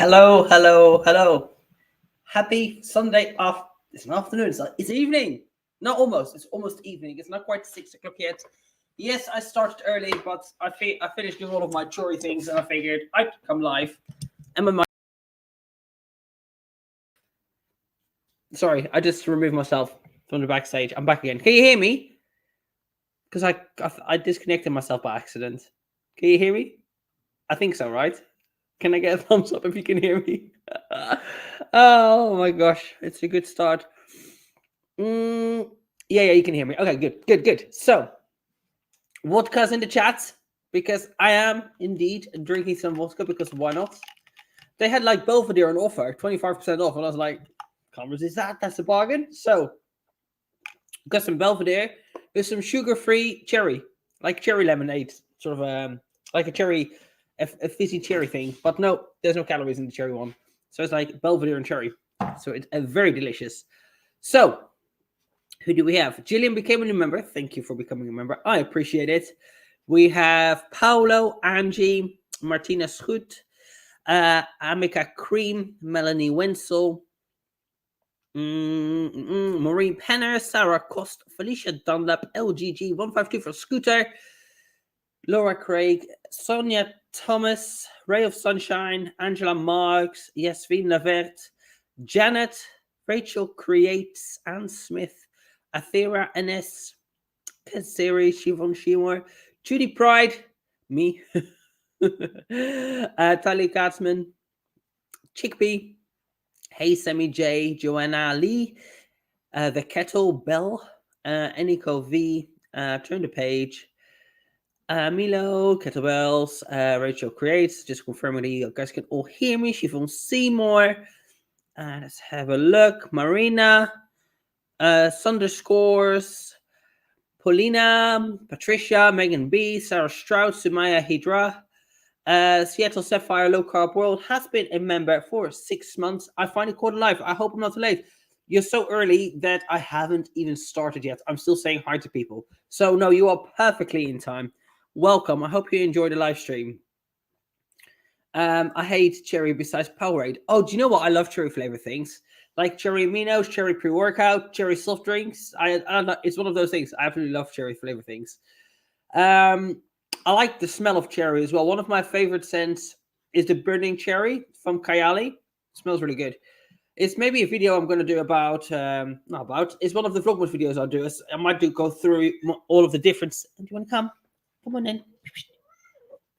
Hello, hello, hello. Happy Sunday off. It's an afternoon. It's evening. Not almost. It's almost evening. It's not quite 6 o'clock yet. Yes, I started early, but I finished doing all of my chore things, and I figured I'd come live. And my sorry, I just removed myself from the backstage. I'm back again. Can you hear me? Because I disconnected myself by accident. Can you hear me? I think so, right? Can I get a thumbs up if you can hear me? Oh my gosh, it's a good start. Yeah, you can hear me. Okay, good. So, vodka's in the chat because I am indeed drinking some vodka because why not? They had like Belvedere on offer, 25% off, and I was like, can't resist that. That's a bargain. So, got some Belvedere with some sugar-free cherry, like cherry lemonade, sort of like a cherry, a fizzy cherry thing. But no, there's no calories in the cherry one. So it's like Belvedere and cherry. So it's very delicious. So, who do we have? Gillian became a new member. Thank you for becoming a member. I appreciate it. We have Paolo, Angie, Martina Schut, Amika Cream, Melanie Wenzel, Maureen Penner, Sarah Cost, Felicia Dunlap, LGG 152 for Scooter, Laura Craig, Sonia Thomas, Ray of Sunshine, Angela Marks, Yasmin Lavert, Janet, Rachel Creates, Anne Smith, Athera NS, Kaziri, Shivon Shimor, Judy Pride, me, Tali Katzman, Chickpea, Hey Sammy J, Joanna Lee, The Kettle Bell, Eniko V, Turn the Page, Milo, Kettlebells, Rachel Creates, just confirming that you guys can all hear me. Shivon Seymour, let's have a look. Marina, Sunderscores, Paulina, Patricia, Megan B, Sarah Stroud, Sumaya Hidra, Seattle Sapphire Low Carb World has been a member for 6 months. I finally caught it live. I hope I'm not too late. You're so early that I haven't even started yet. I'm still saying hi to people. So no, you are perfectly in time. Welcome. I hope you enjoyed the live stream. I hate cherry besides Powerade. Oh, do you know what? I love cherry flavor things. Like cherry aminos, cherry pre-workout, cherry soft drinks. I don't know, it's one of those things. I absolutely love cherry flavor things. I like the smell of cherry as well. One of my favorite scents is the burning cherry from Kayali. It smells really good. It's maybe a video I'm going to do about, it's one of the Vlogmas videos I'll do. I might go through all of the different. Do you want to come? Come on in.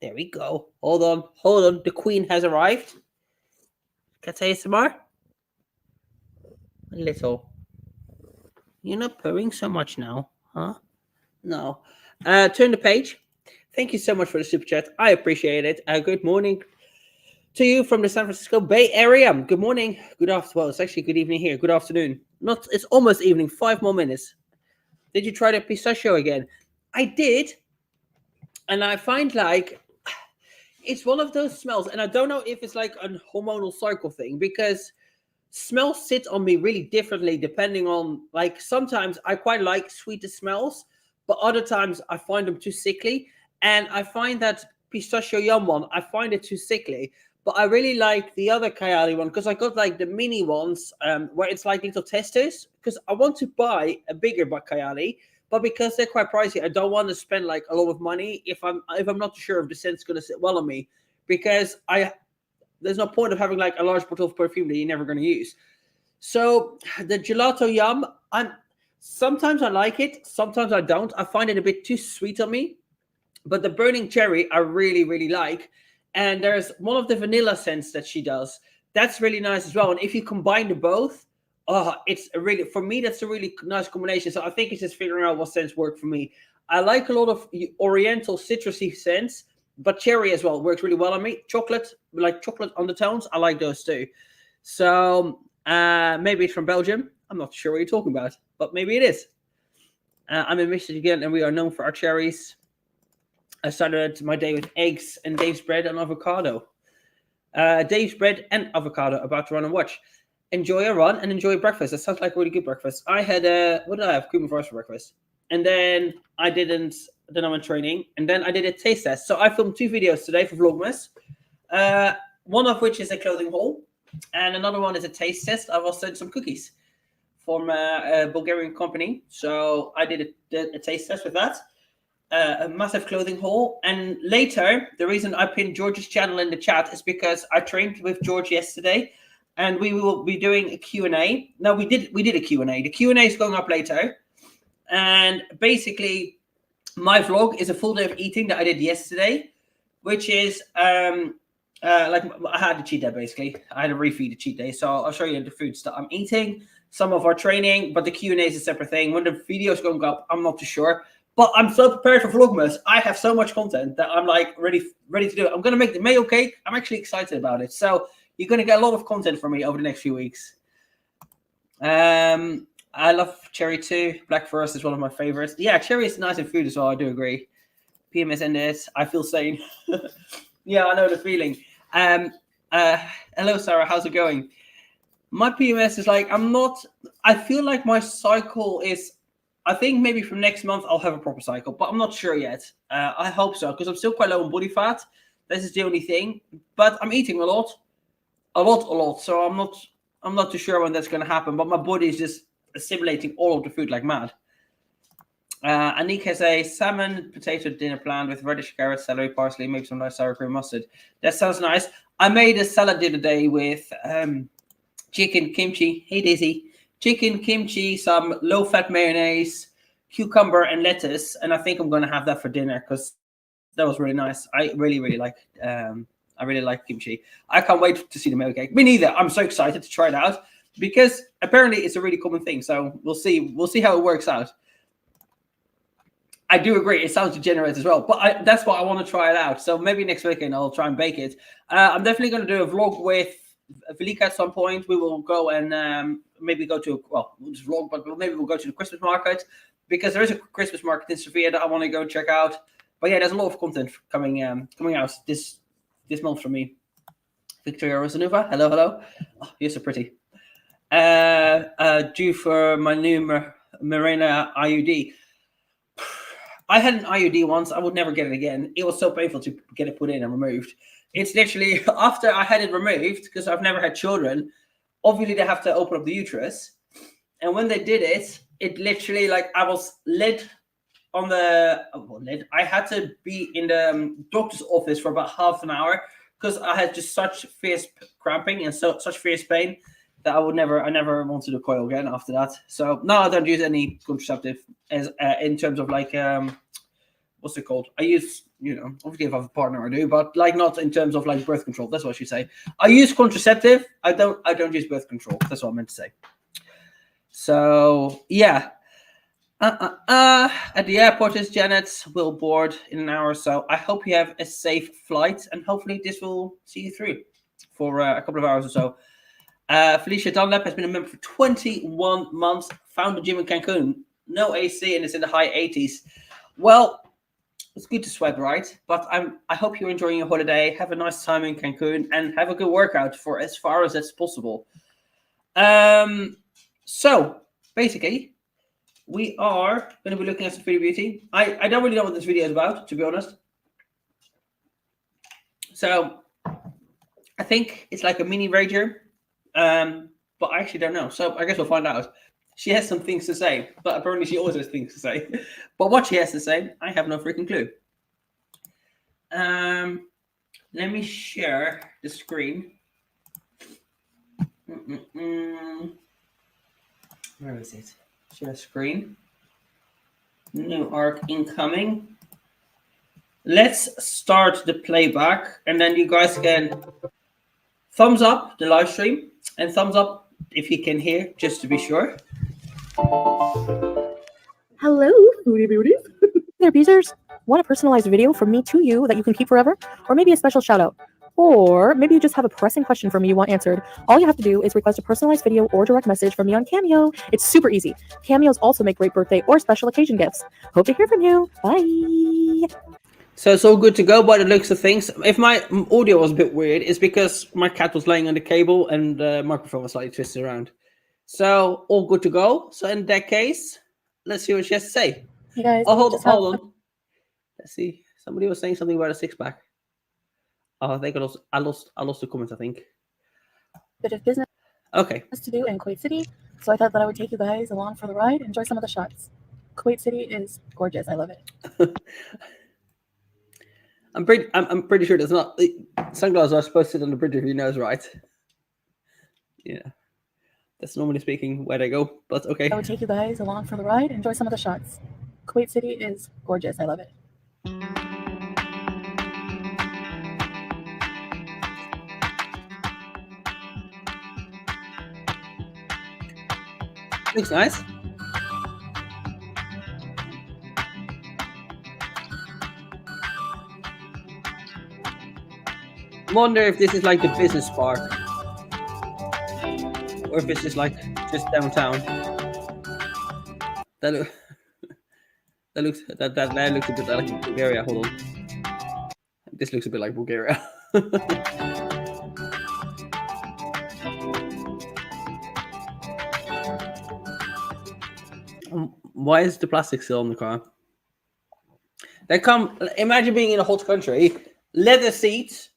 There we go. Hold on. The queen has arrived. Can I say some more? A little. You're not purring so much now, huh? No. Turn the page. Thank you so much for the super chat. I appreciate it. Good morning to you from the San Francisco Bay Area. Good morning. Good afternoon. Well, it's actually good evening here. Good afternoon. It's almost evening. 5 more minutes. Did you try the pistachio again? I did. And I find like it's one of those smells. And I don't know if it's like a hormonal cycle thing because smells sit on me really differently depending on, like, sometimes I quite like sweeter smells, but other times I find them too sickly. And I find that pistachio yum one, I find it too sickly. But I really like the other Kayali one because I got like the mini ones where it's like little testers because I want to buy a bigger Kayali, but because they're quite pricey, I don't want to spend like a lot of money if I'm not sure if the scent's going to sit well on me because there's no point of having like a large bottle of perfume that you're never going to use. So the gelato yum, sometimes I like it, sometimes I don't. I find it a bit too sweet on me. But the burning cherry, I really, really like. And there's one of the vanilla scents that she does. That's really nice as well. And if you combine the both, for me, that's a really nice combination. So I think it's just figuring out what scents work for me. I like a lot of oriental citrusy scents, but cherry as well works really well on me. Chocolate, like chocolate undertones, I like those too. So maybe it's from Belgium. I'm not sure what you're talking about, but maybe it is. I'm in Michigan, and we are known for our cherries. I started my day with eggs and Dave's bread and avocado. Dave's bread and avocado, about to run and watch. Enjoy a run and enjoy breakfast. That sounds like a really good breakfast. I had what did I have? Cream of rice for breakfast. And then then I went training. And then I did a taste test. So I filmed 2 videos today for Vlogmas. one of which is a clothing haul, and another one is a taste test. I've also done some cookies from a Bulgarian company. So I did a taste test with that. A massive clothing haul. And later, the reason I pinned George's channel in the chat is because I trained with George yesterday, and we will be doing a Q&A. No, we did a Q&A. The Q&A is going up later. And basically, my vlog is a full day of eating that I did yesterday, which is like I had a cheat day, basically. I had a refeed a cheat day. So I'll show you the foods that I'm eating, some of our training, but the Q&A is a separate thing. When the video is going up, I'm not too sure. But I'm so prepared for Vlogmas. I have so much content that I'm like ready to do it. I'm going to make the mayo cake. I'm actually excited about it. So you're going to get a lot of content from me over the next few weeks. I love cherry too. Black Forest is one of my favorites. Yeah, cherry is nice in food as well. I do agree. PMS in this. I feel sane. Yeah, I know the feeling. Hello, Sarah. How's it going? My PMS is like, I feel like my cycle is, I think maybe from next month I'll have a proper cycle, but I'm not sure yet. I hope so, because I'm still quite low on body fat. This is the only thing. But I'm eating a lot. So I'm not too sure when that's going to happen, but my body is just assimilating all of the food like mad. Anik has a salmon potato dinner planned with radish, carrots, celery, parsley, maybe some nice sour cream mustard. That sounds nice. I made a salad the other day with chicken, kimchi. Hey, Daisy. Chicken, kimchi, some low-fat mayonnaise, cucumber, and lettuce. And I think I'm going to have that for dinner because that was really nice. I really like kimchi. I can't wait to see the mayo cake. Me neither. I'm so excited to try it out because apparently it's a really common thing. So we'll see. We'll see how it works out. I do agree. It sounds degenerate as well, but that's why I want to try it out. So maybe next weekend I'll try and bake it. I'm definitely going to do a vlog with Velika at some point. We will go and maybe go to, well, we'll just vlog, but maybe we'll go to the Christmas market because there is a Christmas market in Sofia that I want to go check out. But yeah, there's a lot of content coming out this month from me. Victoria Rosanova, hello. Oh, you're so pretty. Due for my new Mirena IUD. I had an IUD once. I would never get it again. It was so painful to get it put in and removed. It's literally after I had it removed, because I've never had children, obviously they have to open up the uterus. And when they did it, it literally, like, I was led on the, I had to be in the doctor's office for about half an hour because I had just such fierce cramping and such fierce pain that I never wanted a coil again after that. So now I don't use any contraceptive as in terms of like, what's it called? I use, obviously if I have a partner I do, but like not in terms of like birth control. That's what I should say. I use contraceptive. I don't use birth control. That's what I meant to say. So yeah. At the airport is Janet. We'll board in an hour or so. I hope you have a safe flight and hopefully this will see you through for a couple of hours or so. Felicia Dunlap has been a member for 21 months, found a gym in Cancun. No AC and it's in the high 80s. Well, it's good to sweat, right? But I hope you're enjoying your holiday. Have a nice time in Cancun and have a good workout for as far as that's possible. So basically, we are going to be looking at some Foodie Beauty. I don't really know what this video is about, to be honest. So I think it's like a mini rager. But I actually don't know. So I guess we'll find out. She has some things to say, but apparently she always has things to say. But what she has to say, I have no freaking clue. Let me share the screen. Where is it? Share screen. New arc incoming. Let's start the playback, and then you guys can thumbs up the live stream and thumbs up if you can hear, just to be sure. Hello, Foodie Beauties. There, Beezers. Want a personalized video from me to you that you can keep forever? Or maybe a special shout out? Or maybe you just have a pressing question for me you want answered. All you have to do is request a personalized video or direct message from me on Cameo. It's super easy. Cameos also make great birthday or special occasion gifts. Hope to hear from you. Bye. So it's all good to go by the looks of things. If my audio was a bit weird, it's because my cat was laying on the cable and the microphone was slightly twisted around. So all good to go. So in that case, let's see what she has to say. Hey guys. Oh, hold on. Let's see. Somebody was saying something about a six-pack. Oh, I think I lost the comments, I think. Bit of business Okay. to do in Kuwait City, so I thought that I would take you guys along for the ride, enjoy some of the shots. Kuwait City is gorgeous. I love it. I'm pretty sure that's not sunglasses are supposed to sit on the bridge of your nose, right? Yeah, that's normally speaking where they go, but okay. I would take you guys along for the ride, enjoy some of the shots. Kuwait City is gorgeous. I love it. Looks nice. Wonder if this is like the business park, or if it's just like just downtown. That looks a bit like Bulgaria. Hold on, this looks a bit like Bulgaria. Why is the plastic still on the car? Imagine being in a hot country. Leather seats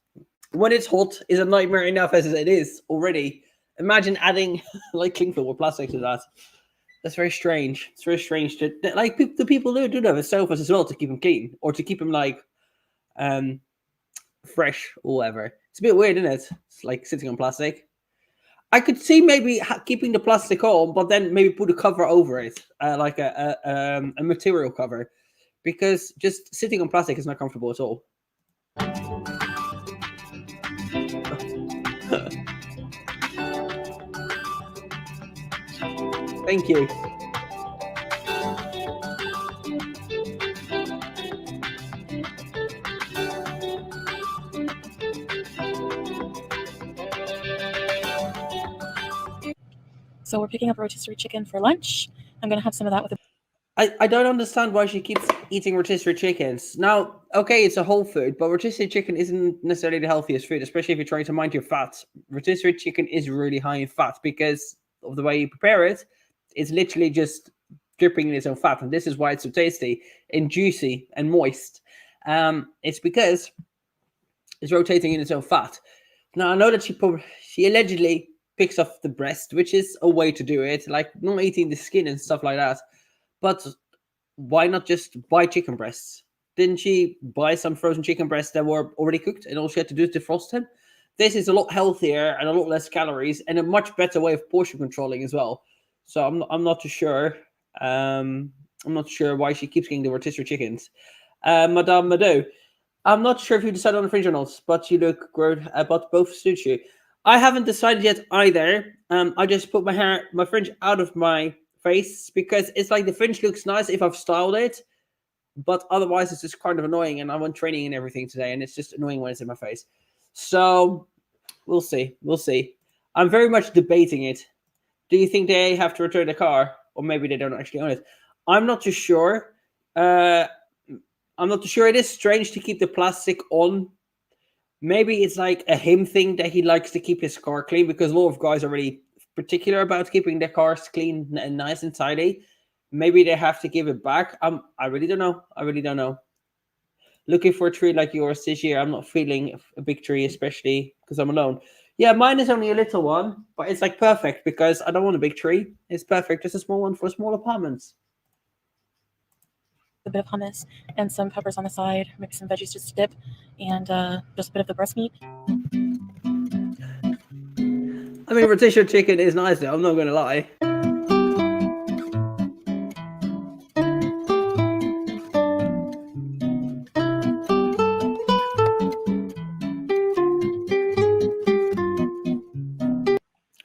when it's hot is a nightmare enough as it is already. Imagine adding like cling film or plastic to that. That's very strange. It's very strange to like the people who do have sofas as well to keep them clean or to keep them like fresh or whatever. It's a bit weird, isn't it? It's like sitting on plastic. I could see maybe keeping the plastic on, but then maybe put a cover over it, like a material cover, because just sitting on plastic is not comfortable at all. Thank you. So we're picking up rotisserie chicken for lunch. I'm gonna have some of that with a I don't understand why she keeps eating rotisserie chickens. Now, okay, it's a whole food, but rotisserie chicken isn't necessarily the healthiest food, especially if you're trying to mind your fat. Rotisserie chicken is really high in fat because of the way you prepare it. It's literally just dripping in its own fat, and this is why it's so tasty and juicy and moist. It's because it's rotating in its own fat. Now, I know that she allegedly picks off the breast, which is a way to do it, like not eating the skin and stuff like that. But why not just buy chicken breasts? Didn't she buy some frozen chicken breasts that were already cooked and all she had to do is defrost them? This is a lot healthier and a lot less calories and a much better way of portion controlling as well. So I'm not too sure. I'm not sure why she keeps getting the rotisserie chickens. Madame Mado, I'm not sure if you decided on the fringe or not, but you look good. But both suit you. I haven't decided yet either. I just put my fringe out of my face because it's like the fringe looks nice if I've styled it, but otherwise it's just kind of annoying, and I went training and everything today, and it's just annoying when it's in my face. So we'll see. I'm very much debating it. Do you think they have to return the car, or maybe they don't actually own it? I'm not too sure. I'm not too sure. It is strange to keep the plastic on. Maybe it's like a him thing that he likes to keep his car clean, because a lot of guys are really particular about keeping their cars clean and nice and tidy. Maybe they have to give it back. I really don't know. Looking for a tree like yours this year. I'm not feeling a big tree, especially because I'm alone. Yeah, mine is only a little one, but it's like perfect because I don't want a big tree. It's perfect, just a small one for small apartments. bit of hummus and some peppers on the side, maybe some veggies just to dip, and just a bit of the breast meat. I mean, rotisserie chicken is nice though, I'm not going to lie.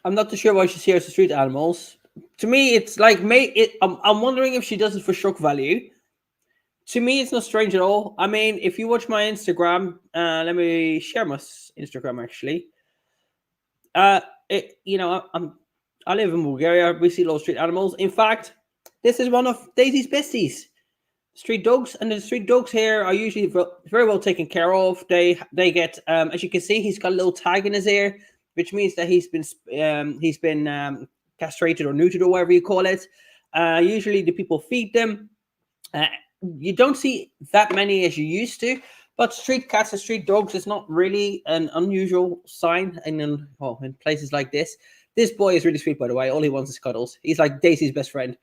I'm not too sure why she's here as street animals. To me, it's like, I'm wondering if she does it for shock value. To me, it's not strange at all. I mean, if you watch my Instagram, let me share my Instagram actually. I live in Bulgaria. We see a lot of street animals. In fact, this is one of Daisy's besties, street dogs, and the street dogs here are usually very well taken care of. They get, as you can see, he's got a little tag in his ear, which means that he's been castrated or neutered or whatever you call it. Usually, the people feed them. You don't see that many as you used to, But street cats and street dogs is not really an unusual sign in places like this. This boy is really sweet, by the way. All he wants is cuddles. He's like Daisy's best friend.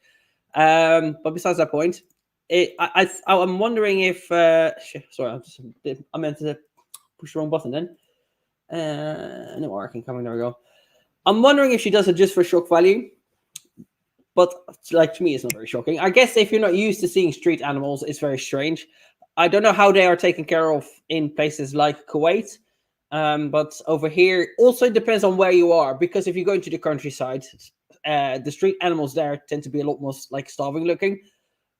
But besides that point, I'm wondering if sorry, I meant to push the wrong button then. No working. Coming, there we go. I'm wondering if she does it just for shock value. But like, to me, it's not very shocking. I guess if you're not used to seeing street animals, it's very strange. I don't know how they are taken care of in places like Kuwait. But over here, also depends on where you are. Because if you go into the countryside, the street animals there tend to be a lot more like starving looking.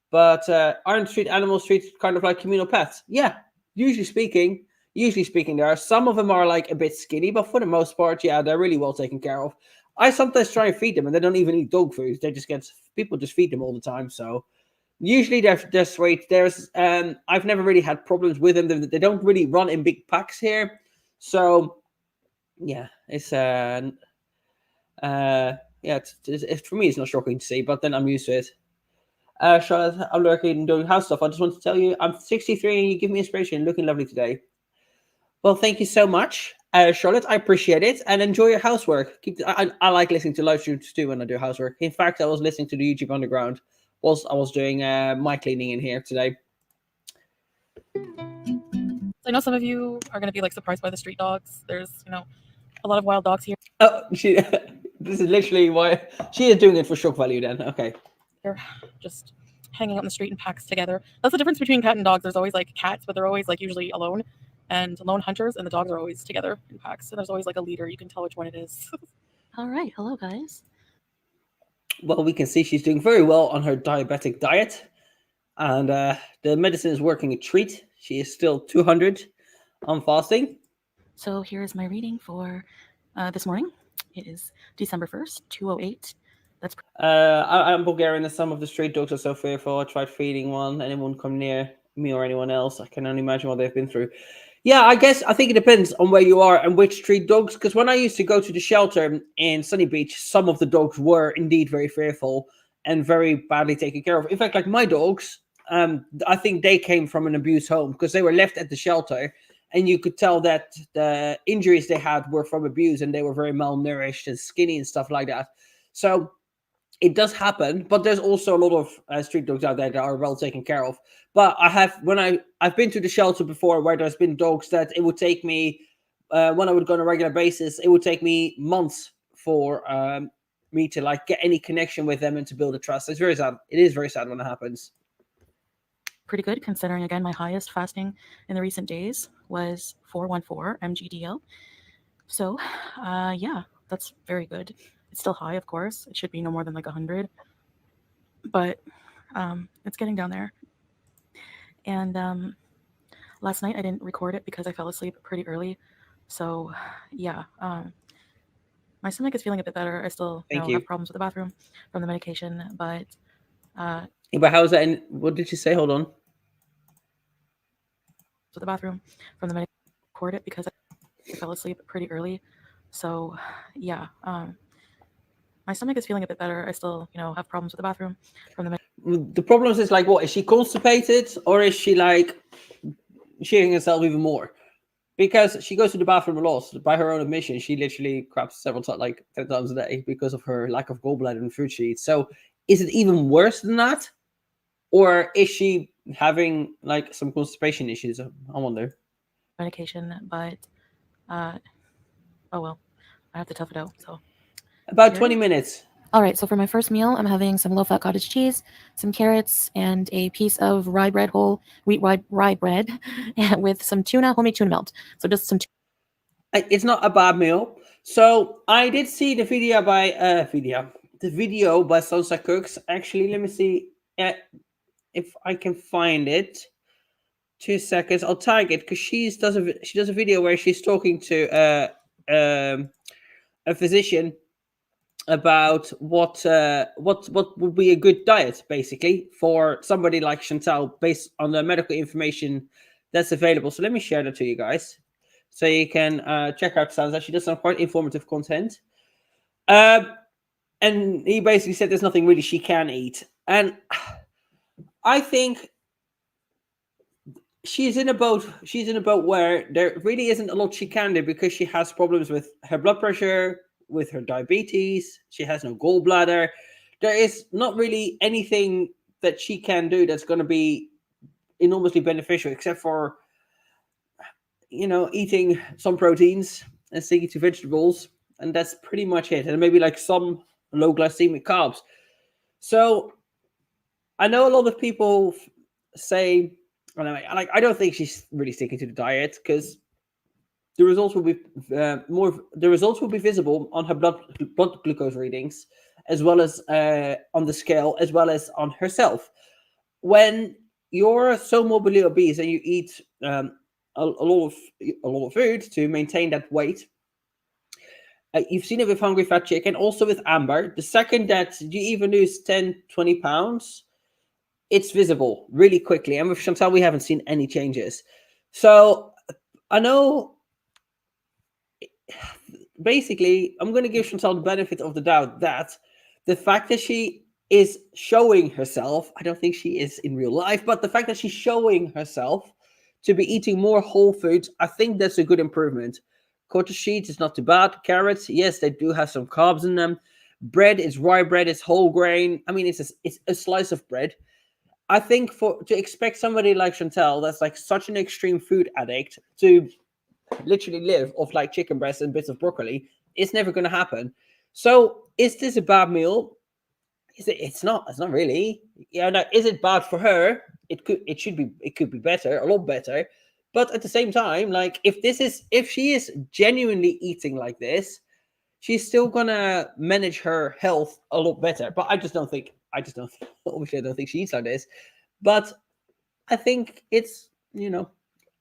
But aren't street animals treated kind of like communal pets? Yeah, usually speaking, there are some of them are like a bit skinny, but for the most part, yeah, they're really well taken care of. I sometimes try and feed them, and they don't even eat dog food. They just people just feed them all the time. So usually they're sweet. I've never really had problems with them. They don't really run in big packs here, so yeah, it's yeah, it's for me, it's not shocking to see, but then I'm used to it. Charlotte, I'm lurking and doing house stuff. I just want to tell you, I'm 63 and you give me inspiration. Looking lovely today. Well, thank you so much, Charlotte. I appreciate it, and enjoy your housework. I like listening to live streams too when I do housework. In fact, I was listening to the YouTube Underground whilst I was doing my cleaning in here today. I know some of you are going to be like surprised by the street dogs. There's, a lot of wild dogs here. Oh, this is literally why she is doing it for shock value. Then, okay. They're just hanging out in the street in packs together. That's the difference between cat and dogs. There's always like cats, but they're always like usually alone. And lone hunters, and the dogs are always together in packs. So there's always like a leader. You can tell which one it is. All right. Hello, guys. Well, we can see she's doing very well on her diabetic diet. And the medicine is working a treat. She is still 200 on fasting. So here is my reading for this morning. It is December 1st, 2:08. That's I'm Bulgarian, and some of the street dogs are so fearful. I tried feeding one. Anyone come near me or anyone else, I can only imagine what they've been through. Yeah, I think it depends on where you are and which street dogs. Because when I used to go to the shelter in Sunny Beach, some of the dogs were indeed very fearful and very badly taken care of. In fact, like my dogs, I think they came from an abused home because they were left at the shelter, and you could tell that the injuries they had were from abuse, and they were very malnourished and skinny and stuff like that. So it does happen, but there's also a lot of street dogs out there that are well taken care of. But I've been to the shelter before where there's been dogs that it would take me when I would go on a regular basis, it would take me months for me to like get any connection with them and to build a trust. It's very sad. It is very sad when it happens. Pretty good considering, again, my highest fasting in the recent days was 414 mgdl. So yeah, that's very good. It's still high, of course. It should be no more than like 100, but it's getting down there. And last night I didn't record it because I fell asleep pretty early. So yeah, my stomach is feeling a bit better. I still have problems with the bathroom from the medication, but but how's that? And what did you say? Hold on. So the bathroom from the medication, record it because I fell asleep pretty early. So yeah, my stomach is feeling a bit better. I still, have problems with the bathroom from the problems is like, what, is she constipated or is she like shitting herself even more? Because she goes to the bathroom a lot. By her own admission, she literally craps several times, like 10 times a day, because of her lack of gallbladder and food she eats. So is it even worse than that? Or is she having like some constipation issues? I wonder. Medication, but oh well, I have to tough it out. So about 20 minutes. All right, so for my first meal, I'm having some low-fat cottage cheese, some carrots, and a piece of rye bread, whole wheat rye bread, with some tuna, homemade tuna melt. So just some. It's not a bad meal. So I did see the video by Sansa Cooks. Actually, let me see if I can find it. 2 seconds. I'll tag it because she does a video where she's talking to a physician about what would be a good diet, basically, for somebody like Chantal, based on the medical information that's available. So let me share that to you guys, so you can check out Sansa. She does some quite informative content. And he basically said there's nothing really she can eat, and I think she's in a boat. She's in a boat where there really isn't a lot she can do because she has problems with her blood pressure, with her diabetes. She has no gallbladder. There is not really anything that she can do that's going to be enormously beneficial, except for eating some proteins and sticking to vegetables, and that's pretty much it. And maybe like some low glycemic carbs. So I know a lot of people say, I don't think she's really sticking to the diet because the results will be The results will be visible on her blood glucose readings, as well as on the scale, as well as on herself. When you're so morbidly obese and you eat a lot of food to maintain that weight, you've seen it with Hungry Fat Chicken, also with Amber. The second that you even lose 10-20 pounds, it's visible really quickly. And with Chantal, we haven't seen any changes. So I know, basically, I'm going to give Chantal the benefit of the doubt that the fact that she is showing herself, I don't think she is in real life, but the fact that she's showing herself to be eating more whole foods, I think that's a good improvement. Cottage cheese is not too bad. Carrots, yes, they do have some carbs in them. Bread is rye bread, it's whole grain. I mean, it's a slice of bread. I think to expect somebody like Chantal, that's like such an extreme food addict, to literally live off like chicken breast and bits of broccoli, it's never going to happen. So is this a bad meal? It's not really. Now, is it bad for her? It could be better, a lot better. But at the same time, like if she is genuinely eating like this, she's still gonna manage her health a lot better. But I just don't think obviously I don't think she eats like this. But I think it's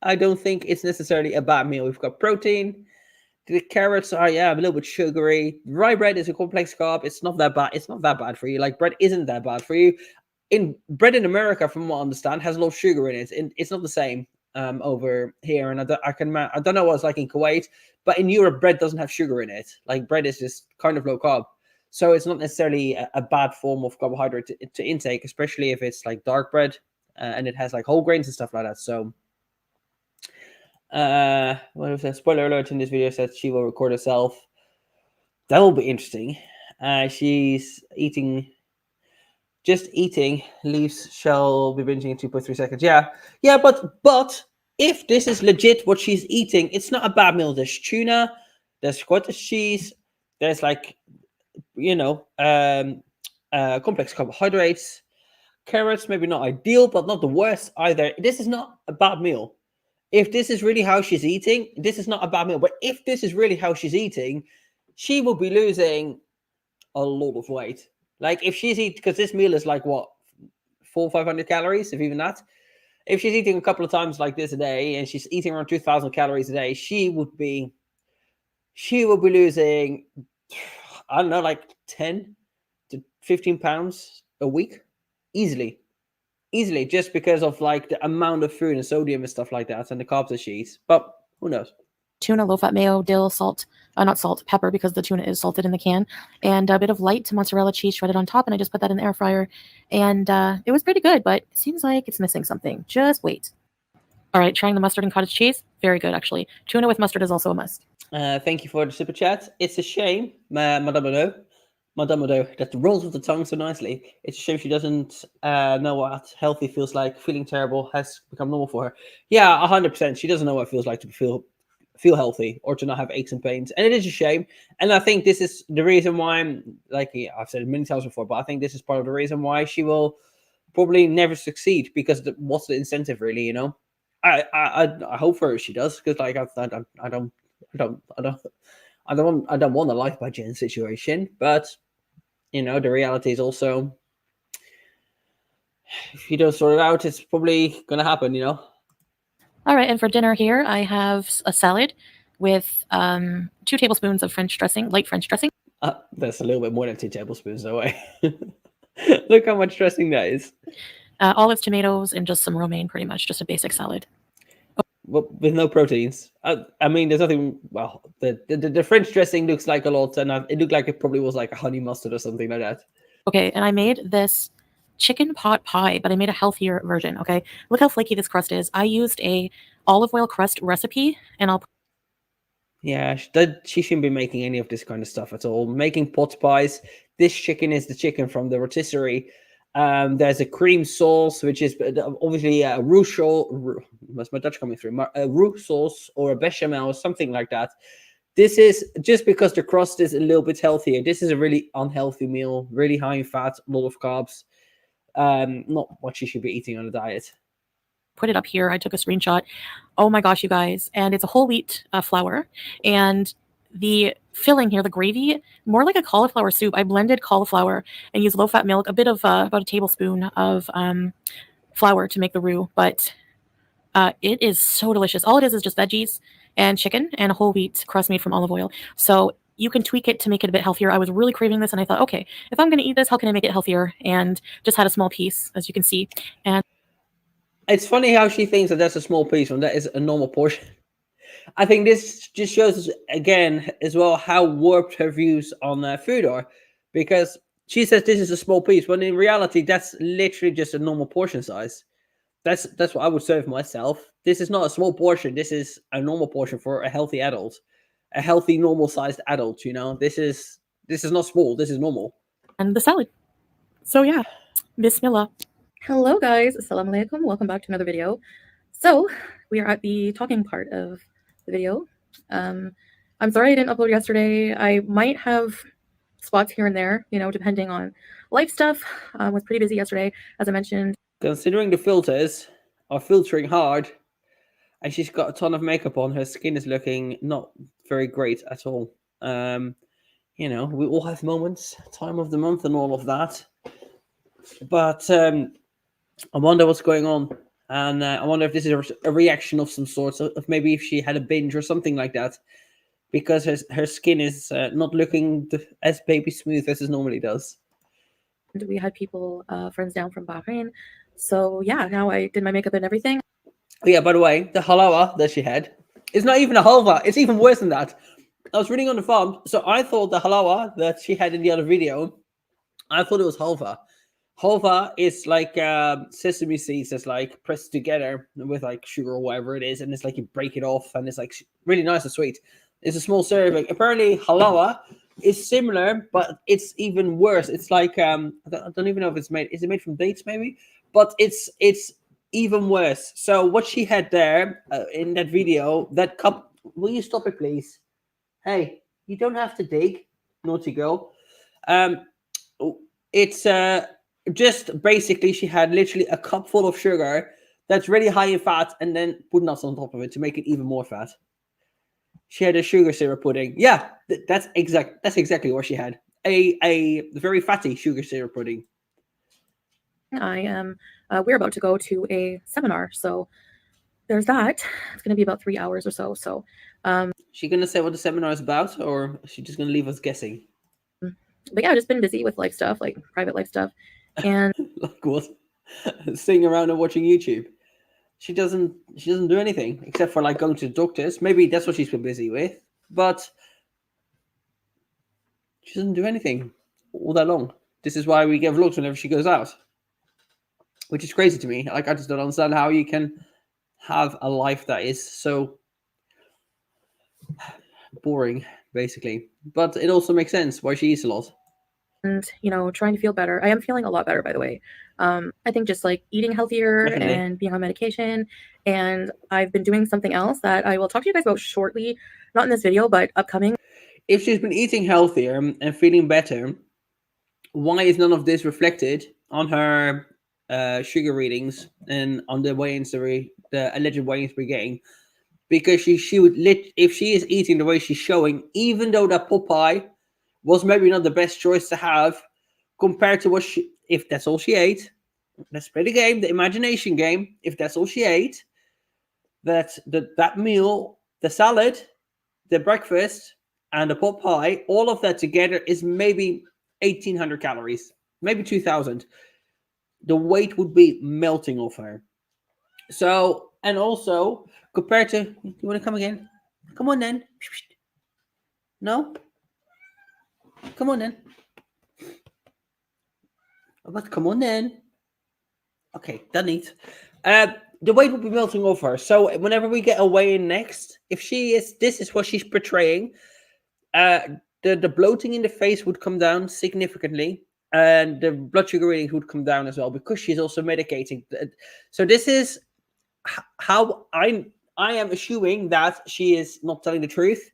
I don't think it's necessarily a bad meal. We've got protein. The carrots are a little bit sugary. Rye bread is a complex carb. It's not that bad. It's not that bad for you. Like, bread isn't that bad for you. Bread in America, from what I understand, has a lot of sugar in it. And it's not the same over here. And I don't know what it's like in Kuwait, but in Europe, bread doesn't have sugar in it. Like, bread is just kind of low carb. So it's not necessarily a bad form of carbohydrate to intake, especially if it's like dark bread and it has like whole grains and stuff like that. So what was that? Spoiler alert in this video says she will record herself. That will be interesting. She's just eating. Leaves shall be binging in 2.3 seconds. Yeah, but if this is legit what she's eating, it's not a bad meal. There's tuna, there's cottage cheese, there's like complex carbohydrates, carrots, maybe not ideal, but not the worst either. This is not a bad meal. If this is really how she's eating, this is not a bad meal. But if this is really how she's eating, she will be losing a lot of weight. Like, if she's eating, because this meal is like what, 400-500 calories, if even that. If she's eating a couple of times like this a day, and she's eating around 2,000 calories a day, she will be losing, I don't know, like 10 to 15 pounds a week, easily, just because of like the amount of food and sodium and stuff like that, and the carbs that she eats. But who knows? Tuna, low-fat mayo, dill, salt, not salt, pepper, because the tuna is salted in the can, and a bit of light mozzarella cheese shredded on top, and I just put that in the air fryer, and it was pretty good, but it seems like it's missing something. Just wait. All right, trying the mustard and cottage cheese. Very good, actually. Tuna with mustard is also a must. Thank you for the super chat. It's a shame, Madame Odo, that rolls with the tongue so nicely. It's a shame she doesn't know what healthy feels like. Feeling terrible has become normal for her. Yeah, 100%. She doesn't know what it feels like to feel healthy or to not have aches and pains, and it is a shame. And I think this is the reason why I've said it many times before, but I think this is part of the reason why she will probably never succeed, because what's the incentive, really? I hope for her she does, because like I don't want a life by Jen situation, but the reality is also, if you don't sort it out, it's probably gonna happen. All right, and for dinner here, I have a salad with 2 tablespoons of French dressing, light French dressing. That's a little bit more than 2 tablespoons away. Look how much dressing that is. Olives, tomatoes, and just some romaine, pretty much, just a basic salad. Well, with no proteins. I mean, there's nothing. Well, the French dressing looks like a lot, and it looked like it probably was like a honey mustard or something like that. Okay, and I made this chicken pot pie, but I made a healthier version. Okay, look how flaky this crust is. I used a olive oil crust recipe, and I'll Yeah, she shouldn't be making any of this kind of stuff at all. Making pot pies. This chicken is the chicken from the rotisserie. There's a cream sauce, which is obviously a roux. What's my Dutch coming through? A roux sauce or a bechamel or something like that. This is just because the crust is a little bit healthier. This is a really unhealthy meal, really high in fat, a lot of carbs. Not what you should be eating on a diet. put it up here. I took a screenshot. Oh my gosh, you guys. And it's a whole wheat flour. And the filling here, the gravy, more like a cauliflower soup. I blended cauliflower and used low-fat milk, a bit of about a tablespoon of flour to make the roux. But it is so delicious. All it is just veggies and chicken and a whole wheat crust made from olive oil. So you can tweak it to make it a bit healthier. I was really craving this, and I thought, okay, if I'm going to eat this, how can I make it healthier? And just had a small piece, as you can see. And it's funny how she thinks that that's a small piece when that is a normal portion. I think this just shows us again as well how warped her views on food are, because she says this is a small piece, when in reality that's literally just a normal portion size. That's what I would serve myself. This is not a small portion. This is a normal portion for a healthy adult, a healthy normal sized adult. You know, this is not small. This is normal. the salad. So yeah, Bismillah. Hello guys, Assalamu alaikum. Welcome back to another video. So we are at the talking part of the video. I'm sorry I didn't upload yesterday. I might have spots here and there, you know, depending on life stuff. Was pretty busy yesterday, as I mentioned. Considering the filters are filtering hard, and she's got a ton of makeup on, her skin is looking not very great at all. You know, we all have moments, time of the month and all of that. But I wonder what's going on. And I wonder if this is a reaction of some sort, of maybe if she had a binge or something like that, because her skin is not looking as baby smooth as it normally does. We had people, friends down from Bahrain. So yeah, now I did my makeup and everything. Oh, yeah, by the way, the halawa that she had is not even a halwa. It's even worse than that. I was reading on the farm, so I thought the halawa that she had in the other video, I thought it was halva. Halva is like sesame seeds that's like pressed together with like sugar or whatever it is, and it's like you break it off, and it's like really nice and sweet. It's a small serving. Apparently, halawa is similar, but it's even worse. It's like I don't even know if it's made. Is it made from dates, maybe? But it's even worse. So what she had there in that video, that cup. Will you stop it, please? Hey, you don't have to dig, naughty girl. It's just basically she had literally a cup full of sugar that's really high in fat, and then put nuts on top of it to make it even more fat. She had a sugar syrup pudding. Yeah, that's exactly what she had. A very fatty sugar syrup pudding. I am. We're about to go to a seminar, so there's that. It's going to be about 3 hours or so. So, she gonna say what the seminar is about, or is she just gonna leave us guessing? But yeah, I've just been busy with life stuff, like private life stuff, and like what? Sitting around and watching YouTube. She doesn't do anything except for like going to the doctors. Maybe that's what she's been busy with, but she doesn't do anything all that long. This is why we get vlogs whenever she goes out, which is crazy to me. Like, I just don't understand how you can have a life that is so boring, basically. But it also makes sense why she eats a lot. And, you know, trying to feel better. I am feeling a lot better, by the way. I think just like eating healthier and being on medication. And I've been doing something else that I will talk to you guys about shortly, not in this video, but upcoming. If she's been eating healthier and feeling better, why is none of this reflected on her sugar readings and on the weigh-ins, the alleged weigh-ins we're getting? Because she would if she is eating the way she's showing, even though that Popeye was maybe not the best choice to have compared to what she, if that's all she ate. Let's play the game, the imagination game. If that's all she ate, that meal, the salad, the breakfast, and the pot pie, all of that together is maybe 1,800 calories, maybe 2,000. The weight would be melting off her. So, and also compared to, you want to come again? Come on then. No? Come on then. But come on then. Okay, done it. The weight will be melting off her. So whenever we get a weigh-in next, if she is, this is what she's portraying. Uh, the bloating in the face would come down significantly, and the blood sugar readings would come down as well because she's also medicating. So this is how I am assuming that she is not telling the truth.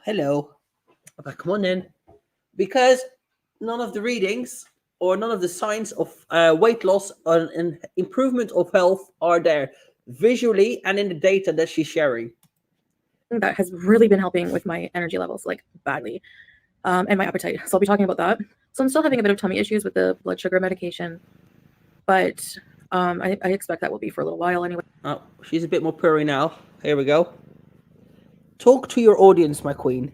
Hello, come on in, because none of the readings or none of the signs of weight loss and improvement of health are there visually and in the data that she's sharing. That has really been helping with my energy levels, like badly, and my appetite. So I'll be talking about that. So I'm still having a bit of tummy issues with the blood sugar medication, but I expect that will be for a little while anyway. Oh, she's a bit more purry now. Here we go. Talk to your audience, my queen.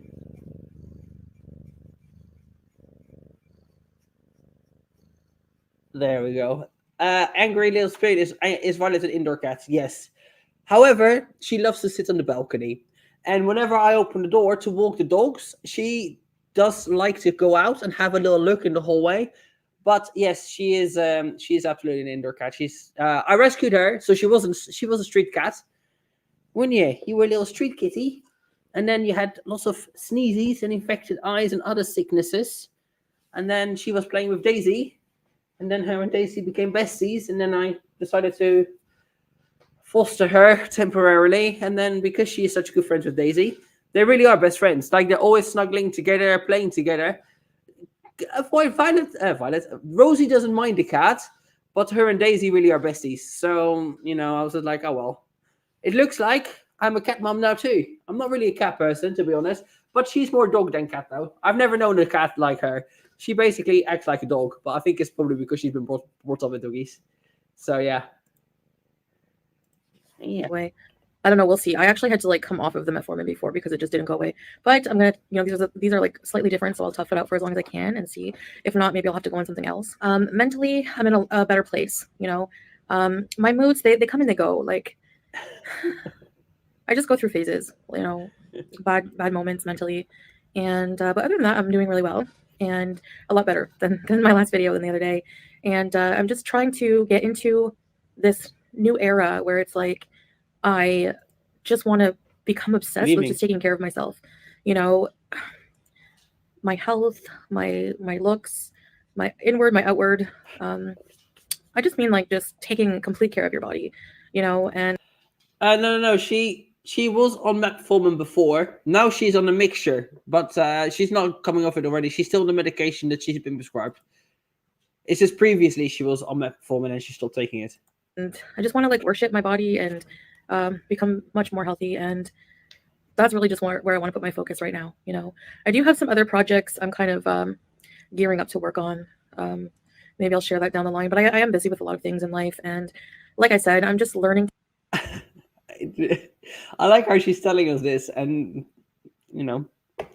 There we go. Angry little spirit is Violet an indoor cat? Yes. However, she loves to sit on the balcony. And whenever I open the door to walk the dogs, she does like to go out and have a little look in the hallway. But yes, she is absolutely an indoor cat. I rescued her, so she was a street cat. When you were a little street kitty, and then you had lots of sneezes and infected eyes and other sicknesses. And then she was playing with Daisy, and then her and Daisy became besties, and then I decided to foster her temporarily. And then because she is such good friends with Daisy, they really are best friends. Like, they're always snuggling together, playing together. Rosie doesn't mind the cat, but her and Daisy really are besties. So, I was like, oh well. It looks like I'm a cat mom now too. I'm not really a cat person, to be honest, but she's more dog than cat though. I've never known a cat like her. She basically acts like a dog, but I think it's probably because she's been brought up with doggies. So yeah. Way. I don't know. We'll see. I actually had to like come off of the metformin before because it just didn't go away. But I'm gonna, these are like slightly different, so I'll tough it out for as long as I can and see. If not, maybe I'll have to go on something else. Mentally, I'm in a better place. My moods they come and they go. Like, I just go through phases. Bad moments mentally, and but other than that, I'm doing really well and a lot better than my last video than the other day. And I'm just trying to get into this new era where it's like I just want to become obsessed with just taking care of myself. My health, my looks, my inward, my outward. I just mean like just taking complete care of your body, and no. She was on metformin before. Now she's on a mixture, but she's not coming off it already. She's still on the medication that she's been prescribed. It's just previously she was on metformin and she's still taking it. And I just want to like worship my body and become much more healthy. And that's really just where I want to put my focus right now. I do have some other projects I'm kind of gearing up to work on. Maybe I'll share that down the line, but I am busy with a lot of things in life. And like I said, I'm just learning. I like how she's telling us this and,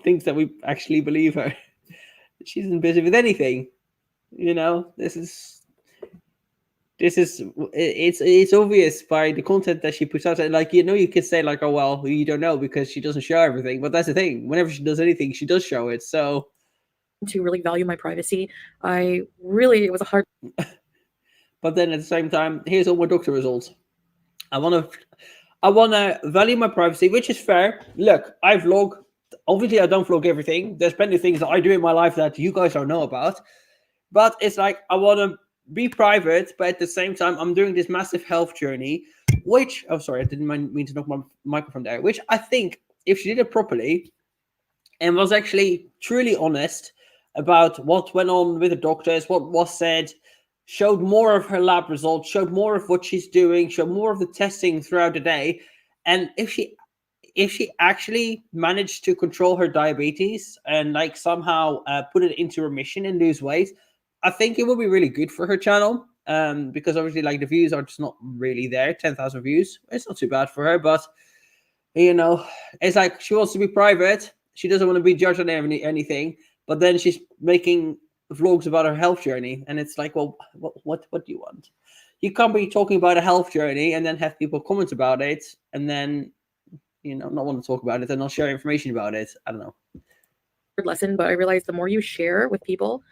thinks that we actually believe her. She isn't busy with anything. It's obvious by the content that she puts out. Like, you could say like, oh, well, you don't know because she doesn't show everything. But that's the thing. Whenever she does anything, she does show it. So to really value my privacy. It was a hard. But then at the same time, here's all my doctor results. I want to value my privacy, which is fair. Look, I vlog. Obviously, I don't vlog everything. There's plenty of things that I do in my life that you guys don't know about. But it's like I want to be private, but at the same time, I'm doing this massive health journey, which, oh, sorry, I didn't mean to knock my microphone there, which I think if she did it properly and was actually truly honest about what went on with the doctors, what was said, showed more of her lab results, showed more of what she's doing, showed more of the testing throughout the day. And if she actually managed to control her diabetes and like somehow put it into remission and lose weight, I think it will be really good for her channel. Because obviously like the views are just not really there. 10,000 views. It's not too bad for her, but it's like she wants to be private. She doesn't want to be judged on anything, but then she's making vlogs about her health journey. And it's like, well, what do you want? You can't be talking about a health journey and then have people comment about it and then, not want to talk about it and not share information about it. I don't know. Lesson, but I realized the more you share with people,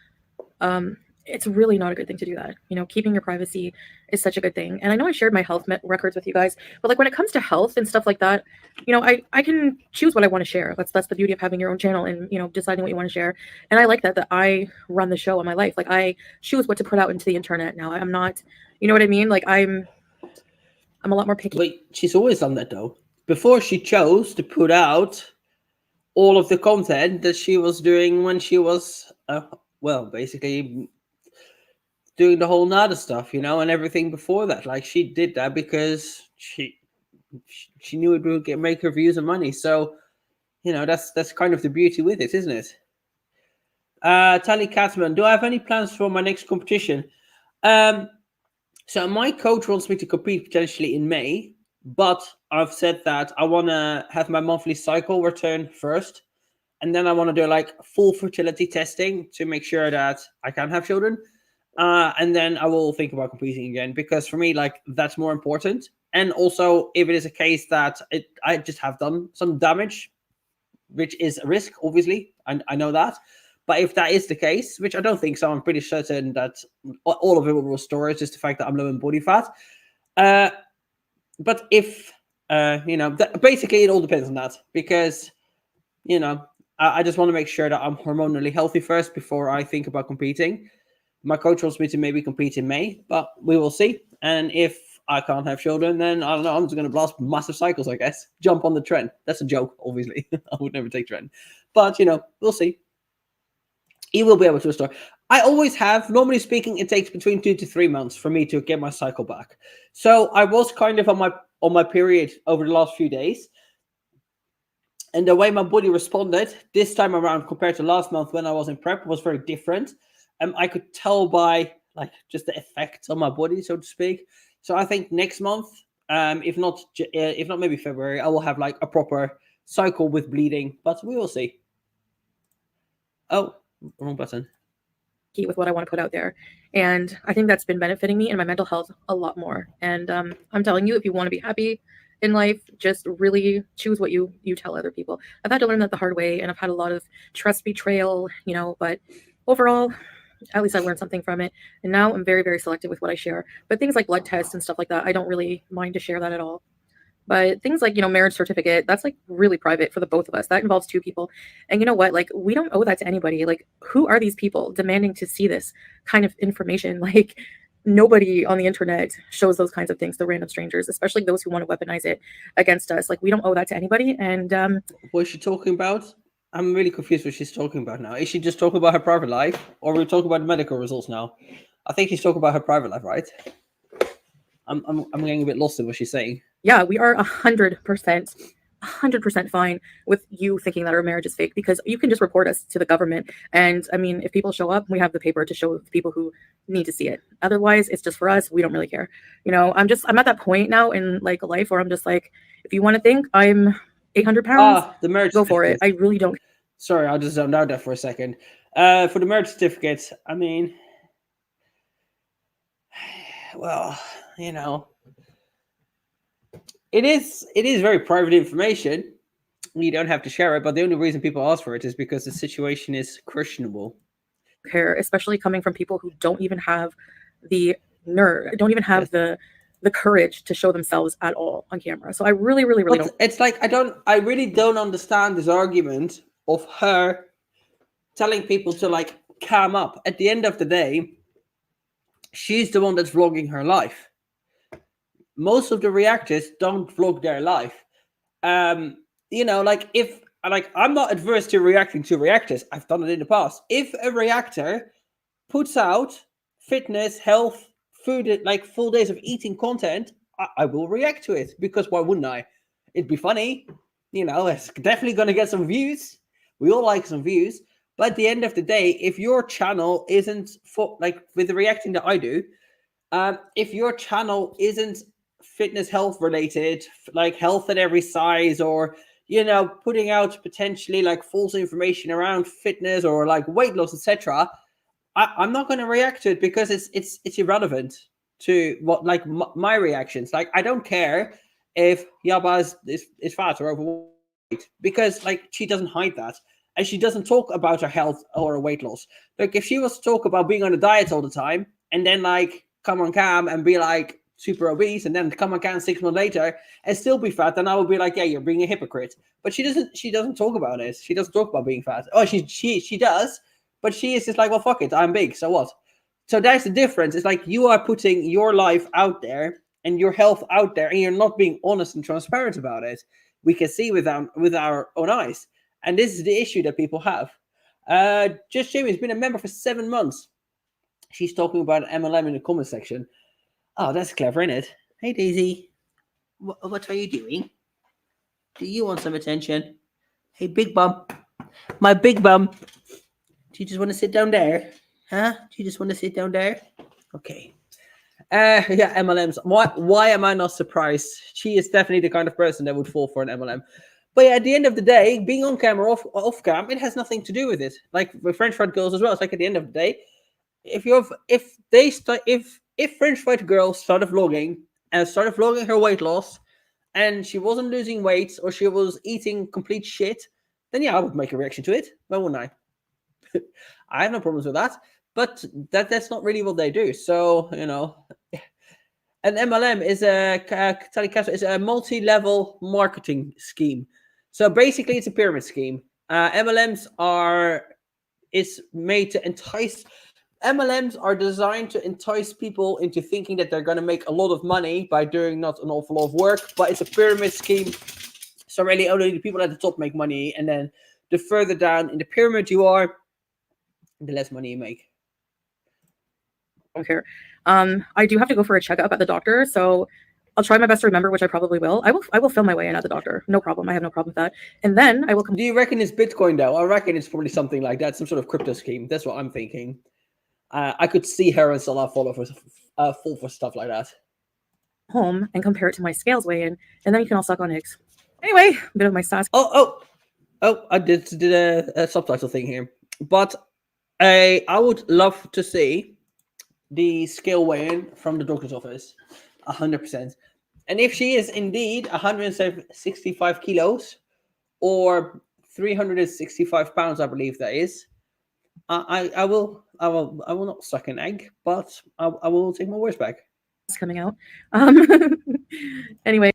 it's really not a good thing to do that. You know, keeping your privacy is such a good thing. And I know I shared my health records with you guys, but like when it comes to health and stuff like that, you know, I can choose what I want to share. That's the beauty of having your own channel and, you know, deciding what you want to share. And I like that I run the show on my life. Like I choose what to put out into the internet now. I'm not, you know what I mean? Like I'm a lot more picky. Wait, she's always done that though. Before she chose to put out all of the content that she was doing when she was, well, basically doing the whole NADA stuff, you know, and everything before that. Like she did that because she knew it would make her views and money. So, you know, that's kind of the beauty with it, isn't it? Tally Catman, do I have any plans for my next competition? So my coach wants me to compete potentially in May, but I've said that I want to have my monthly cycle return first, and then I want to do like full fertility testing to make sure that I can have children, and then I will think about competing again, because for me, like, that's more important. And also, if it is a case that I just have done some damage, which is a risk, obviously, and I know that. But if that is the case, which I don't think so, I'm pretty certain that all of it will restore. It's just the fact that I'm low in body fat. But if, you know, basically it all depends on that, because, you know, I just want to make sure that I'm hormonally healthy first before I think about competing. My coach wants me to maybe compete in May, but we will see. And if I can't have children, then I don't know, I'm just going to blast massive cycles, I guess. Jump on the trend. That's a joke, obviously. I would never take trend. But, you know, we'll see. He will be able to restore. I always have, normally speaking, it takes between 2 to 3 months for me to get my cycle back. So I was kind of on my period over the last few days. And the way my body responded this time around compared to last month when I was in prep was very different. I could tell by like just the effects on my body, so to speak. So I think next month, if not maybe February, I will have like a proper cycle with bleeding, but we will see. Oh, wrong button. With what I want to put out there. And I think that's been benefiting me and my mental health a lot more. And I'm telling you, if you want to be happy in life, just really choose what you tell other people. I've had to learn that the hard way, and I've had a lot of trust betrayal, you know, but overall, at least I learned something from it. And now I'm very, very selective with what I share. But things like blood tests and stuff like that, I don't really mind to share that at all. But things like, you know, marriage certificate, that's like really private for the both of us. That involves two people. And you know what? Like, we don't owe that to anybody. Like, who are these people demanding to see this kind of information? Like, nobody on the internet shows those kinds of things to random strangers, especially those who want to weaponize it against us. Like, we don't owe that to anybody. And what is she talking about? I'm really confused what she's talking about now. Is she just talking about her private life, or are we talking about medical results now? I think she's talking about her private life, right? I'm getting a bit lost in what she's saying. Yeah, we are 100% fine with you thinking that our marriage is fake, because you can just report us to the government. And I mean, if people show up, we have the paper to show the people who need to see it. Otherwise, it's just for us. We don't really care. You know, I'm at that point now in like life where I'm just like, if you want to think I'm 800 pounds, the marriage go for it. I really don't. Sorry, I just zoned out there for a second. For the marriage certificate, I mean, well, you know, it is very private information. You don't have to share it, but the only reason people ask for it is because the situation is questionable. Care, especially coming from people who don't even have the nerve, don't even have the courage to show themselves at all on camera. So I really don't. It's like I really don't understand this argument of her telling people to like calm up. At the end of the day, she's the one that's vlogging her life. Most of the reactors don't vlog their life. You know, like I'm not adverse to reacting to reactors. I've done it in the past. If a reactor puts out fitness, health, food, like full days of eating content, I will react to it, because why wouldn't I? It'd be funny. You know, it's definitely going to get some views. We all like some views. But at the end of the day, if your channel isn't for, like with the reacting that I do, if your channel isn't fitness health related, like health at every size, or, you know, putting out potentially like false information around fitness or like weight loss, etc., I'm not going to react to it, because it's irrelevant to what like my reactions. Like, I don't care if Yaba is fat or overweight, because like she doesn't hide that. and she doesn't talk about her health or her weight loss. Like if she was to talk about being on a diet all the time and then like come on cam and be like super obese and then come on cam 6 months later and still be fat, then I would be like, yeah, you're being a hypocrite. But she doesn't talk about it. She doesn't talk about being fat. Oh, she does, but she is just like, well, fuck it, I'm big, so what? So that's the difference. It's like you are putting your life out there and your health out there, and you're not being honest and transparent about it. We can see with our own eyes. And this is the issue that people have. Just Jamie's been a member for 7 months. She's talking about MLM in the comment section. Oh, that's clever, isn't it? Hey, Daisy. What are you doing? Do you want some attention? Hey, big bum. My big bum. Do you just want to sit down there? Huh? Do you just want to sit down there? Okay. Yeah, MLMs. Why am I not surprised? She is definitely the kind of person that would fall for an MLM. But yeah, at the end of the day, being on camera or off cam, it has nothing to do with it. Like with French fried girls as well. It's like at the end of the day, if French fried girl started vlogging her weight loss, and she wasn't losing weight or she was eating complete shit, then yeah, I would make a reaction to it. Why wouldn't I? I have no problems with that. But that's not really what they do. So, you know, an MLM is a multi-level marketing scheme. So basically, it's a pyramid scheme. MLMs are designed to entice people into thinking that they're going to make a lot of money by doing not an awful lot of work, but it's a pyramid scheme. So really, only the people at the top make money, and then the further down in the pyramid you are, the less money you make. Here. I do have to go for a checkup at the doctor, so I'll try my best to remember, which I probably will. I will film my way in at the doctor. No problem. I have no problem with that. And then I will come. Do you reckon it's Bitcoin though? I reckon it's probably something like that, some sort of crypto scheme. That's what I'm thinking. I could see her and Salah fall for stuff like that. Home and compare it to my scales weigh-in, and then you can all suck on eggs. Anyway, a bit of my sauce. Oh! I did a subtitle thing here, but I would love to see the scale weigh-in from the doctor's office, 100%. And if she is indeed 165 kilos or 365 pounds, I believe that is, I will not suck an egg, but I will take my words back. It's coming out. Anyway.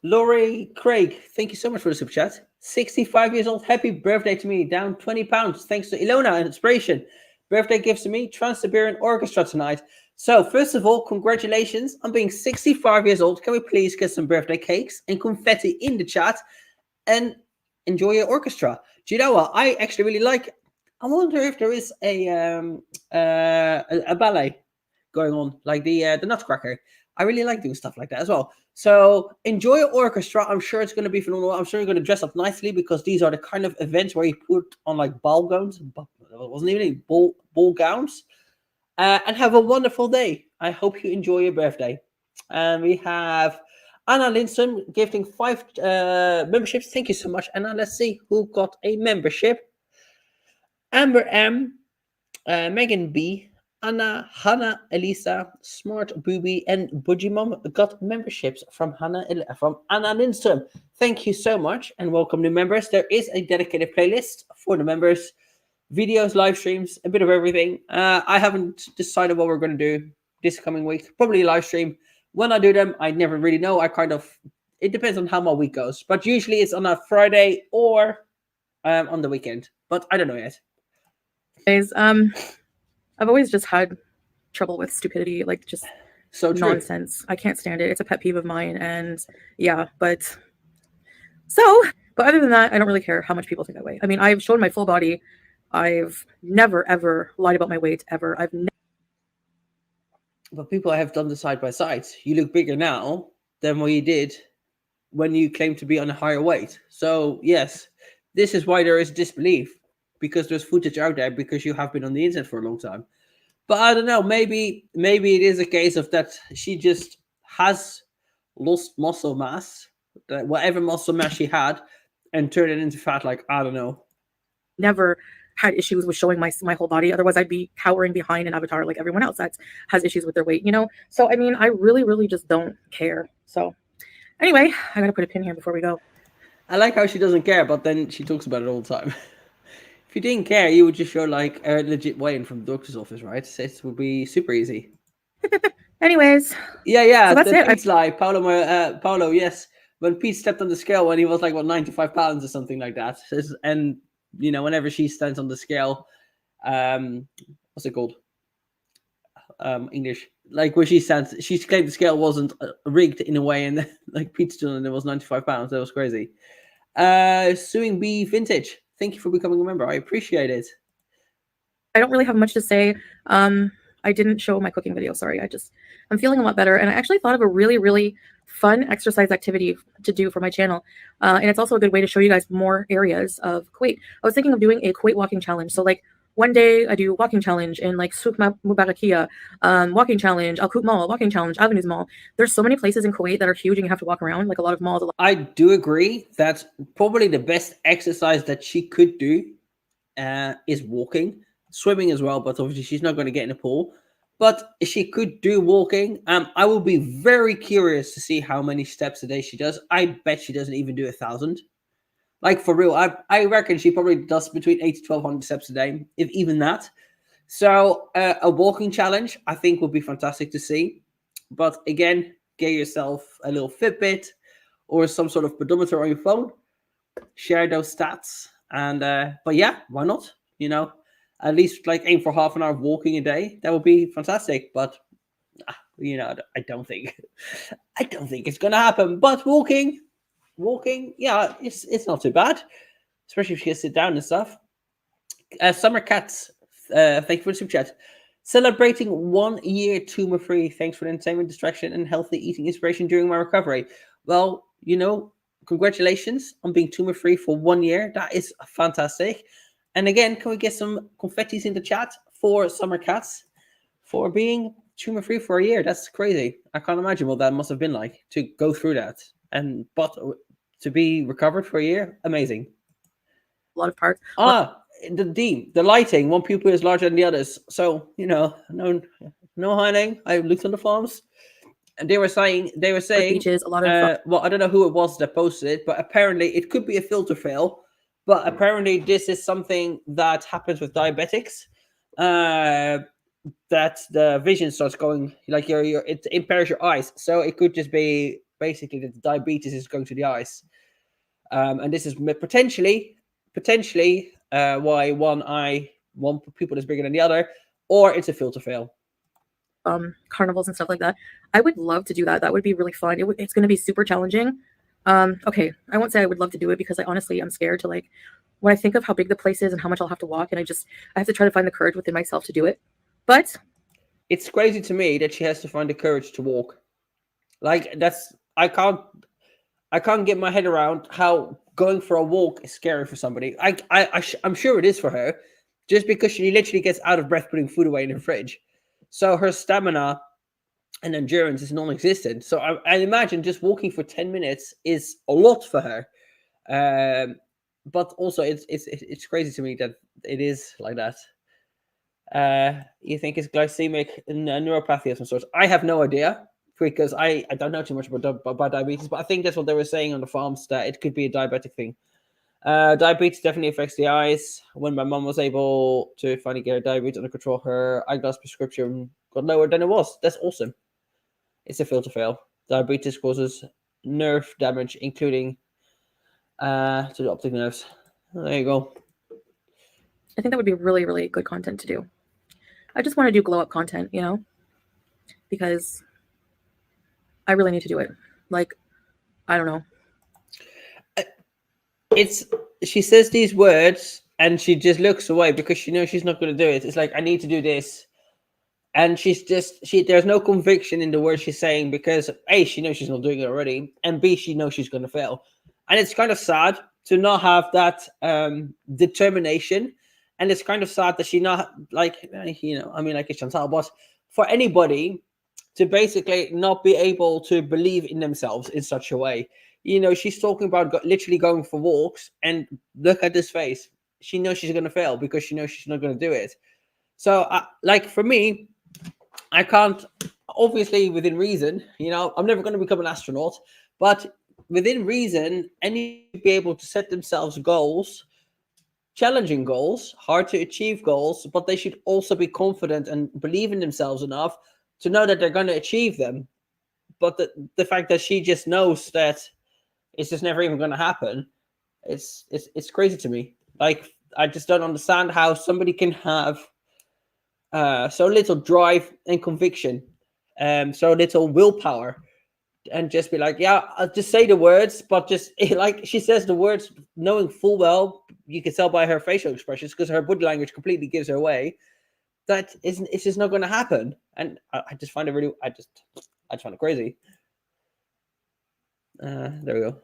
Laurie Craig, thank you so much for the super chat. 65 years old, happy birthday to me, down 20 pounds, thanks to Ilona and Inspiration. Birthday gifts to me, Trans-Siberian Orchestra tonight. So, first of all, congratulations on being 65 years old. Can we please get some birthday cakes and confetti in the chat and enjoy your orchestra? Do you know what? I actually really like. I wonder if there is a ballet going on, like the Nutcracker. I really like doing stuff like that as well. So enjoy your orchestra. I'm sure it's going to be phenomenal. I'm sure you're going to dress up nicely because these are the kind of events where you put on like ball gowns. It wasn't even ball gowns. And have a wonderful day. I hope you enjoy your birthday. And we have Anna Lindson gifting 5 memberships. Thank you so much, Anna. Let's see who got a membership. Amber M, Megan B, Anna, Hannah, Elisa, Smart Booby, and Budgie Mom got memberships from Anna Lindstrom. Thank you so much and welcome new members. There is a dedicated playlist for the members, videos, live streams, a bit of everything. I haven't decided what we're going to do this coming week. Probably live stream. When I do them, I never really know. It depends on how my week goes. But usually it's on a Friday or on the weekend. But I don't know yet. Guys, I've always just had trouble with stupidity, like just so nonsense. I can't stand it. It's a pet peeve of mine. And yeah, but other than that, I don't really care how much people think I weigh. I mean, I've shown my full body. I've never, ever lied about my weight, ever. But people have done the side by side. You look bigger now than what you did when you claimed to be on a higher weight. So yes, this is why there is disbelief. Because there's footage out there because you have been on the internet for a long time. But I don't know, maybe it is a case of that she just has lost muscle mass, whatever muscle mass she had, and turned it into fat, like, I don't know. Never had issues with showing my whole body. Otherwise, I'd be cowering behind an avatar like everyone else that has issues with their weight, you know? So, I mean, I really, really just don't care. So, anyway, I got to put a pin here before we go. I like how she doesn't care, but then she talks about it all the time. If you didn't care, you would just show like a legit weigh-in from the doctor's office, right? So it would be super easy. Anyways, Yeah. so that's The it. Pete's lie, Paolo. Yes, when Pete stepped on the scale when he was like 95 pounds or something like that, and whenever she stands on the scale, what's it called? English. Like when she stands, she claimed the scale wasn't rigged in a way, and like Pete's doing, and it was 95 pounds. That was crazy. Suing B Vintage. Thank you for becoming a member. I appreciate it. I don't really have much to say. I didn't show my cooking video. Sorry. I'm feeling a lot better. And I actually thought of a really, really fun exercise activity to do for my channel. And it's also a good way to show you guys more areas of Kuwait. I was thinking of doing a Kuwait walking challenge. So like one day I do walking challenge in like Souk Mubarakia, walking challenge, Al Qut Mall, walking challenge, Avenues Mall. There's so many places in Kuwait that are huge and you have to walk around, like a lot of malls. I do agree. That's probably the best exercise that she could do is walking. Swimming as well, but obviously she's not going to get in a pool. But she could do walking. I will be very curious to see how many steps a day she does. I bet she doesn't even do 1,000. Like for real, I reckon she probably does between 8 to 1,200 steps a day, if even that. So a walking challenge, I think, would be fantastic to see. But again, get yourself a little Fitbit or some sort of pedometer on your phone. Share those stats, and but yeah, why not? At least like aim for half an hour of walking a day. That would be fantastic. But I don't think it's gonna happen. But walking, yeah, it's not too bad, especially if you can sit down and stuff. Summer Cats, thank you for the super chat. Celebrating 1 year tumor-free. Thanks for the entertainment, distraction, and healthy eating inspiration during my recovery. Well, congratulations on being tumor-free for 1 year. That is fantastic. And again, can we get some confettis in the chat for Summer Cats for being tumor-free for a year? That's crazy. I can't imagine what that must have been like to go through that. But to be recovered for a year, amazing. A lot of parts. The lighting. One pupil is larger than the others. So, no hiding. I looked on the forums. And they were saying beaches, a lot of well, I don't know who it was that posted it, but apparently it could be a filter fail. But apparently this is something that happens with diabetics. That the vision starts going like it impairs your eyes. So it could just be basically that the diabetes is going to the eyes. And this is potentially why one pupil is bigger than the other, or it's a filter fail. Carnivals and stuff like that. I would love to do that. That would be really fun. It's going to be super challenging. Okay, I won't say I would love to do it because I honestly am scared to when I think of how big the place is and how much I'll have to walk, and I have to try to find the courage within myself to do it. But it's crazy to me that she has to find the courage to walk. Like I can't get my head around how going for a walk is scary for somebody. I'm sure it is for her, just because she literally gets out of breath putting food away in her fridge. So her stamina and endurance is non-existent. So I imagine just walking for 10 minutes is a lot for her. But also it's crazy to me that it is like that. You think it's glycemic neuropathy of some sort? I have no idea because I don't know too much about diabetes, but I think that's what they were saying on the farms, that it could be a diabetic thing. Diabetes definitely affects the eyes. When my mom was able to finally get her diabetes under control, her eyeglass prescription got lower than it was. That's awesome. It's a filter fail. Diabetes causes nerve damage, including to the optic nerves. There you go. I think that would be really, really good content to do. I just want to do glow up content, because I really need to do it. Like, I don't know. She says these words and she just looks away because she knows she's not going to do it. It's like, I need to do this. And there's no conviction in the words she's saying because A, she knows she's not doing it already. And B, she knows she's going to fail. And it's kind of sad to not have that determination. And it's kind of sad that she not like it's Chantal, but for anybody to basically not be able to believe in themselves in such a way. She's talking about literally going for walks, and look at this face. She knows she's going to fail because she knows she's not going to do it. So, for me, I can't, obviously within reason, I'm never going to become an astronaut, but within reason, and need to be able to set themselves goals, challenging goals, hard to achieve goals, but they should also be confident and believe in themselves enough to know that they're going to achieve them. But the fact that she just knows that it's just never even going to happen, it's crazy to me. Like, I just don't understand how somebody can have so little drive and conviction, so little willpower, and just be like, yeah, I'll just say the words, but just like she says the words, knowing full well, you can tell by her facial expressions, because her body language completely gives her away, that it's just not going to happen. And I just find it really, I just find it crazy. There we go.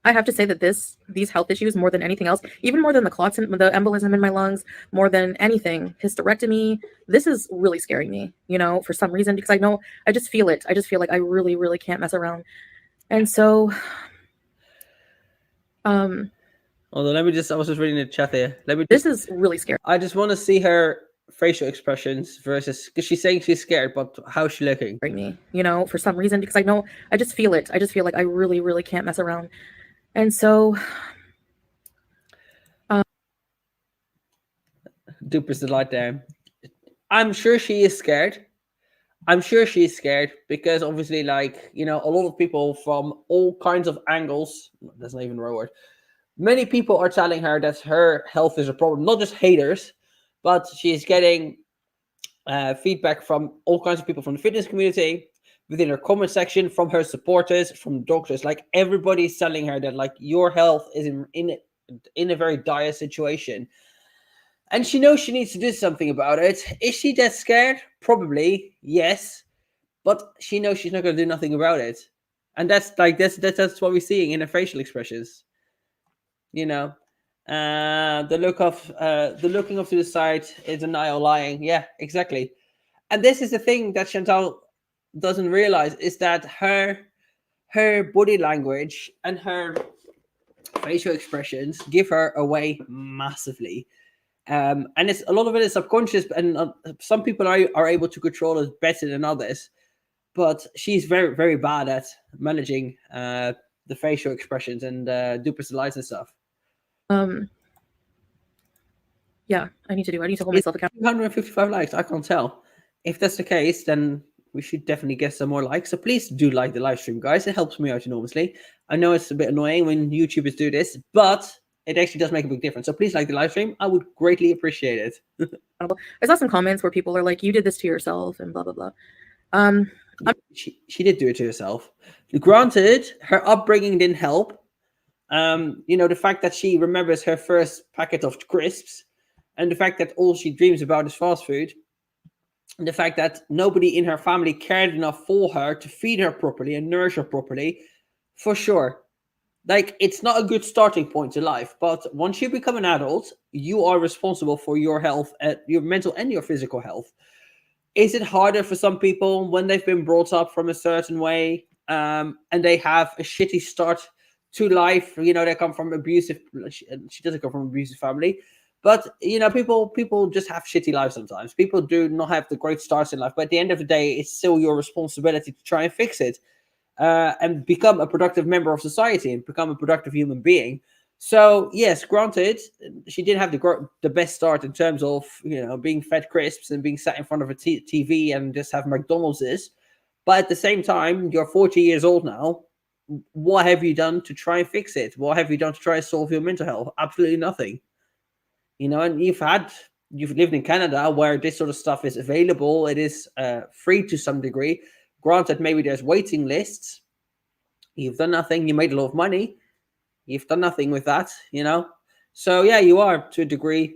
I have to say that these health issues, more than anything else, even more than the clots and the embolism in my lungs, more than anything, hysterectomy, this is really scaring me, you know, for some reason, because I just feel it. I just feel like I really, really can't mess around. And so, although I was just reading the chat here. This is really scary. I just want to see her facial expressions versus, because she's saying she's scared, but how's she looking? Me, you know, for some reason, because I just feel it. I just feel like I really, really can't mess around. And so, Duper's the light down. I'm sure she is scared. I'm sure she's scared because obviously, like, you know, a lot of people from all kinds of angles, that's not even the right word, many people are telling her that her health is a problem, not just haters, but she's getting feedback from all kinds of people from the fitness community, within her comment section, from her supporters, from doctors. Like, everybody's telling her that, like, your health is in a very dire situation. And she knows she needs to do something about it. Is she that scared? Probably, yes. But she knows she's not going to do nothing about it. And that's what we're seeing in her facial expressions. You know, the looking off to the side is denial, lying. Yeah, exactly. And this is the thing that Chantal doesn't realize, is that her body language and her facial expressions give her away massively. And it's a lot of it is subconscious, and some people are able to control it better than others. But she's very, very bad at managing the facial expressions and Duper's lights and stuff. Yeah, I need to hold myself accountable. 155 likes. I can't tell. If that's the case, then we should definitely get some more likes. So please do like the live stream, guys. It helps me out enormously. I know it's a bit annoying when YouTubers do this, but it actually does make a big difference. So please like the live stream. I would greatly appreciate it. I saw some comments where people are like, you did this to yourself and blah, blah, blah. She did do it to herself. Granted, her upbringing didn't help. You know, the fact that she remembers her first packet of crisps, and the fact that all she dreams about is fast food, and the fact that nobody in her family cared enough for her to feed her properly and nourish her properly, for sure. Like, it's not a good starting point to life, but once you become an adult, you are responsible for your health, your mental and your physical health. Is it harder for some people when they've been brought up from a certain way, and they have a shitty start to life? You know, they come from abusive, she doesn't come from an abusive family, but, you know, people just have shitty lives sometimes. People do not have the great starts in life, but at the end of the day, it's still your responsibility to try and fix it, and become a productive member of society and become a productive human being. So yes, granted, she didn't have the best start in terms of, you know, being fed crisps and being sat in front of a TV and just have McDonald's. But at the same time, you're 40 years old now. What have you done to try and fix it? What have you done to try and solve your mental health? Absolutely nothing. You know, and you've lived in Canada where this sort of stuff is available. It is free to some degree. Granted, maybe there's waiting lists. You've done nothing. You made a lot of money. You've done nothing with that, you know? So, yeah, you are, to a degree,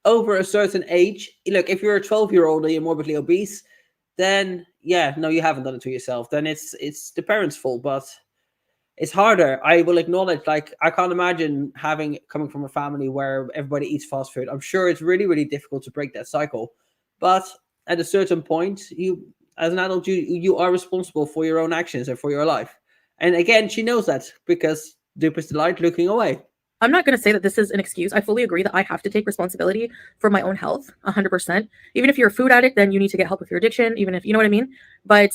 over a certain age. Look, if you're a 12-year-old and you're morbidly obese, then, yeah, no, you haven't done it to yourself. Then it's the parents' fault, but it's harder. I will acknowledge, like, I can't imagine coming from a family where everybody eats fast food. I'm sure it's really, really difficult to break that cycle. But at a certain point, you, as an adult, you are responsible for your own actions and for your life. And again, she knows that because Duper's delight looking away. I'm not going to say that this is an excuse. I fully agree that I have to take responsibility for my own health, 100%. Even if you're a food addict, then you need to get help with your addiction, even if, you know what I mean? But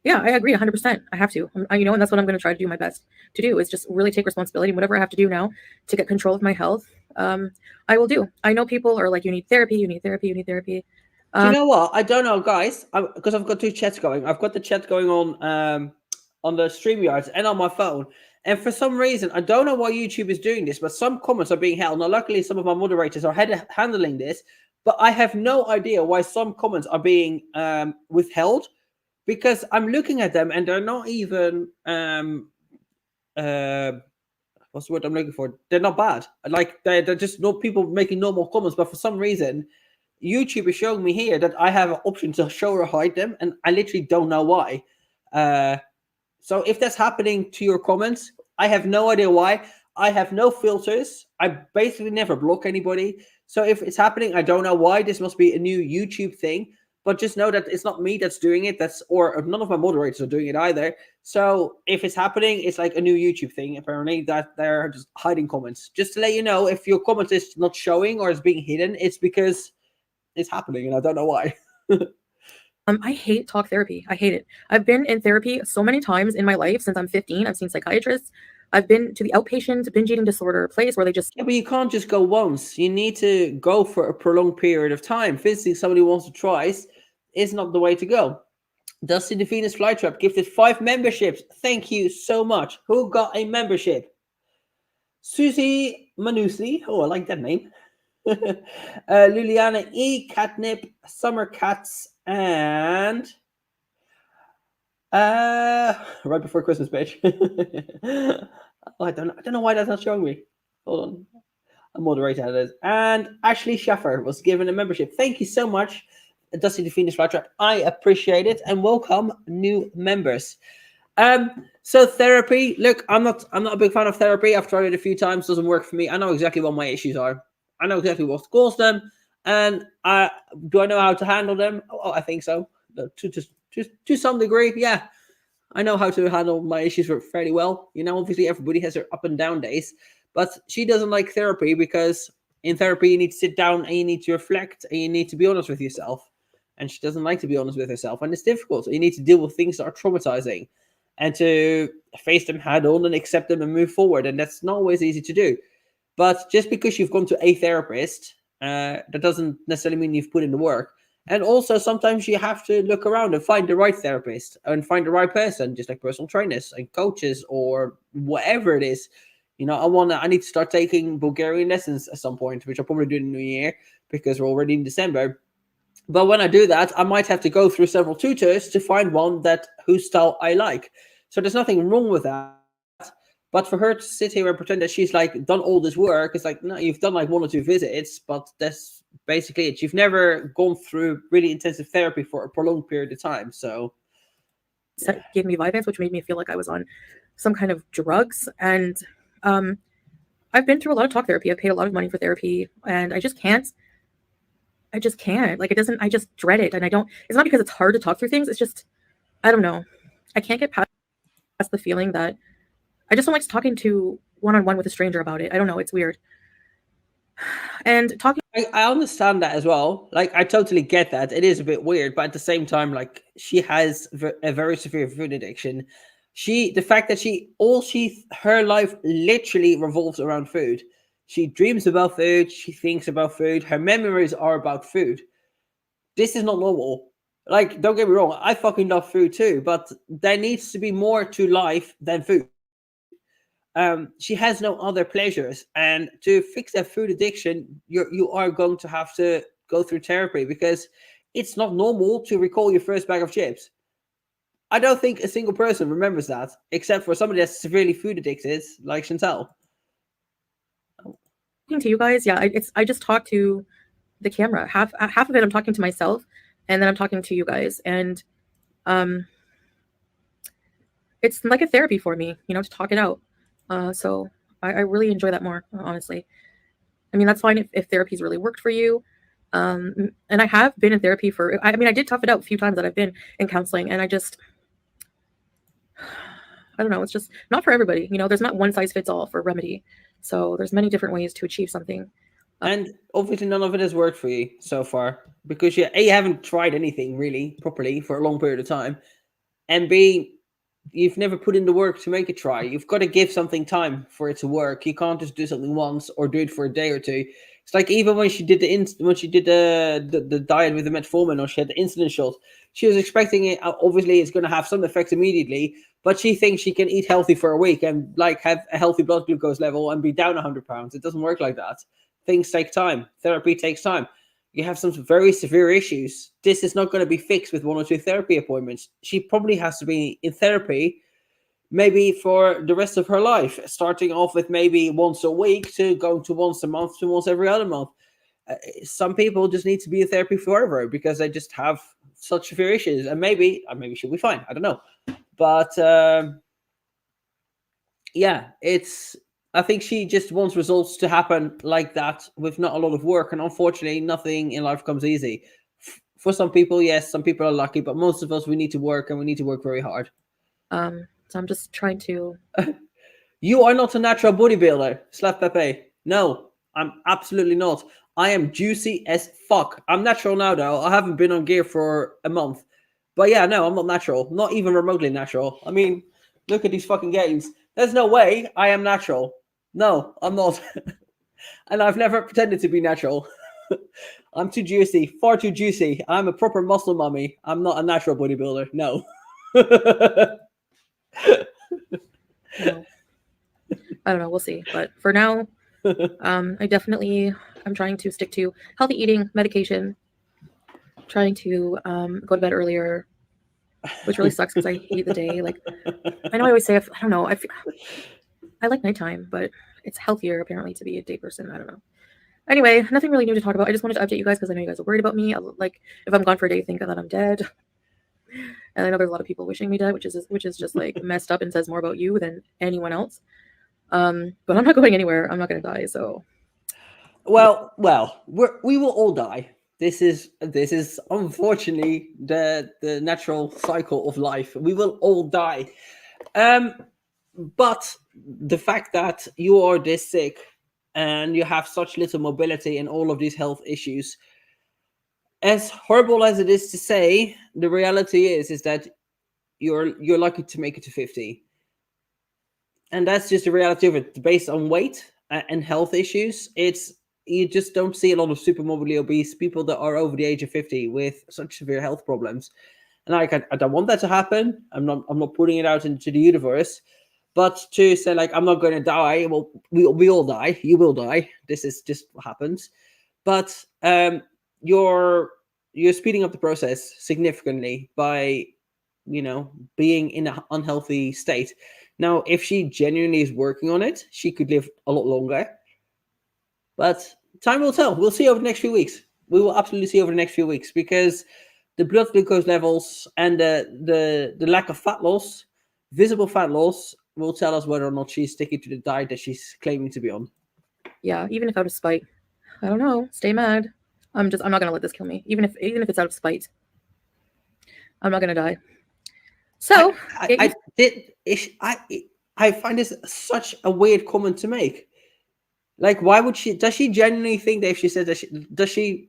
Yeah, I agree 100%. I have to. And that's what I'm going to try to do my best to do is just really take responsibility. Whatever I have to do now to get control of my health, I will do. I know people are like, you need therapy, you need therapy, you need therapy. Do you know what? I don't know, guys, because I've got two chats going. I've got the chat going on the StreamYards and on my phone. And for some reason, I don't know why YouTube is doing this, but some comments are being held. Now, luckily, some of my moderators are handling this, but I have no idea why some comments are being withheld, because I'm looking at them and they're not even what's the word I'm looking for? They're not bad. Like they're just not people making normal comments, but for some reason, YouTube is showing me here that I have an option to show or hide them, and I literally don't know why. So if that's happening to your comments, I have no idea why. I have no filters. I basically never block anybody. So if it's happening, I don't know why. This must be a new YouTube thing. But just know that it's not me that's doing it. Or none of my moderators are doing it either. So if it's happening, it's like a new YouTube thing, apparently, that they're just hiding comments. Just to let you know, if your comment is not showing or is being hidden, it's because it's happening and I don't know why. I hate talk therapy. I hate it. I've been in therapy so many times in my life since I'm 15. I've seen psychiatrists. I've been to the outpatient binge eating disorder place where they just... Yeah, but you can't just go once. You need to go for a prolonged period of time. Visiting somebody once or twice is not the way to go. Dusty the Venus Flytrap gifted 5 memberships. Thank you so much. Who got a membership? Susie Manusi. Oh, I like that name. Liliana E, Catnip, Summer Cats, and right before Christmas, bitch. I don't know why that's not showing me. Hold on. A moderator it is. And Ashley Schaffer was given a membership. Thank you so much, Dusty the Phoenix Flytrap. I appreciate it, and welcome new members. So therapy. Look, I'm not a big fan of therapy. I've tried it a few times, doesn't work for me. I know exactly what my issues are. I know exactly what caused them, and do I know how to handle them? Oh, I think so. To some degree, yeah. I know how to handle my issues fairly well. Obviously everybody has their up and down days, but she doesn't like therapy because in therapy you need to sit down and you need to reflect and you need to be honest with yourself. And she doesn't like to be honest with herself, and it's difficult. You need to deal with things that are traumatizing and to face them head on and accept them and move forward. And that's not always easy to do. But just because you've gone to a therapist, that doesn't necessarily mean you've put in the work. And also, sometimes you have to look around and find the right therapist and find the right person, just like personal trainers and coaches or whatever it is. I need to start taking Bulgarian lessons at some point, which I'll probably do in the new year because we're already in December. But when I do that, I might have to go through several tutors to find one whose style I like. So there's nothing wrong with that. But for her to sit here and pretend that she's like done all this work, it's like, no, you've done like 1 or 2 visits, but that's basically it. You've never gone through really intensive therapy for a prolonged period of time. So gave me Vyvanse, which made me feel like I was on some kind of drugs. And I've been through a lot of talk therapy. I've paid a lot of money for therapy, and I just can't. Like, it doesn't, I just dread it. And it's not because it's hard to talk through things. It's just, I don't know. I can't get past the feeling that I just don't like talking to one-on-one with a stranger about it. I don't know. It's weird. And talking... I understand that as well. Like, I totally get that. It is a bit weird, but at the same time, like, she has a very severe food addiction. The fact that her life literally revolves around food. She dreams about food. She thinks about food. Her memories are about food. This is not normal. Like, don't get me wrong. I fucking love food too, but there needs to be more to life than food. She has no other pleasures, and to fix that food addiction, you are going to have to go through therapy because it's not normal to recall your first bag of chips. I don't think a single person remembers that, except for somebody that's severely food addicted, like Chantel. Talking to you guys, yeah, I just talk to the camera. Half of it I'm talking to myself, and then I'm talking to you guys, and it's like a therapy for me, to talk it out. So I really enjoy that more, honestly. I mean, that's fine if therapy's really worked for you. And I have been in therapy I did tough it out a few times that I've been in counseling, and I don't know, it's just not for everybody. There's not one size fits all for remedy. So there's many different ways to achieve something. And obviously none of it has worked for you so far because you haven't tried anything really properly for a long period of time. and B, you've never put in the work to make it try. You've got to give something time for it to work. You can't just do something once or do it for a day or two. It's like even when she did the diet with the metformin, or she had the insulin shot, she was expecting it. Obviously, it's going to have some effects immediately, but she thinks she can eat healthy for a week and like have a healthy blood glucose level and be down 100 pounds. It doesn't work like that. Things take time. Therapy takes time. You have some very severe issues. This is not going to be fixed with 1 or 2 therapy appointments. She probably has to be in therapy maybe for the rest of her life, starting off with maybe once a week to going to once a month to once every other month. Some people just need to be in therapy forever because they just have such severe issues, and maybe she'll be fine. I don't know, but yeah, I think she just wants results to happen like that with not a lot of work, and unfortunately, nothing in life comes easy. For some people, yes, some people are lucky, but most of us, we need to work, and we need to work very hard. So I'm just trying to. You are not a natural bodybuilder, Slap Pepe. No, I'm absolutely not. I am juicy as fuck. I'm natural now, though. I haven't been on gear for a month. But yeah, no, I'm not natural. Not even remotely natural. I mean, look at these fucking gains. There's no way I am natural. No, I'm not. And I've never pretended to be natural. I'm too juicy, far too juicy. I'm a proper muscle mummy. I'm not a natural bodybuilder. No. No. I don't know. We'll see. But for now, I'm trying to stick to healthy eating, medication, trying to go to bed earlier, which really sucks because I hate the day. Like, I know I always say, I don't know, I like nighttime, but it's healthier apparently to be a day person. I don't know. Anyway, nothing really new to talk about. I just wanted to update you guys because I know you guys are worried about me. Like, if I'm gone for a day, think that I'm dead. And I know there's a lot of people wishing me dead, which is just like messed up and says more about you than anyone else. But I'm not going anywhere. I'm not going to die. So, well, we will all die. This is unfortunately the natural cycle of life. We will all die. But the fact that you are this sick and you have such little mobility and all of these health issues, as horrible as it is to say, the reality is that you're lucky to make it to 50. And that's just the reality of it. Based on weight and health issues, you just don't see a lot of super morbidly obese people that are over the age of 50 with such severe health problems. And I don't want that to happen. I'm not putting it out into the universe. But to say like I'm not going to die, well, we all die. You will die. This is just what happens. But you're speeding up the process significantly by being in an unhealthy state. Now, if she genuinely is working on it, she could live a lot longer. But time will tell. We'll see over the next few weeks. We will absolutely see over the next few weeks because the blood glucose levels and the lack of fat loss, visible fat loss, will tell us whether or not she's sticking to the diet that she's claiming to be on. Yeah, even if out of spite, I don't know. Stay mad. I'm not gonna let this kill me. Even if it's out of spite, I'm not gonna die. So I find this such a weird comment to make. Like, why would she? Does she genuinely think that if she says that does she?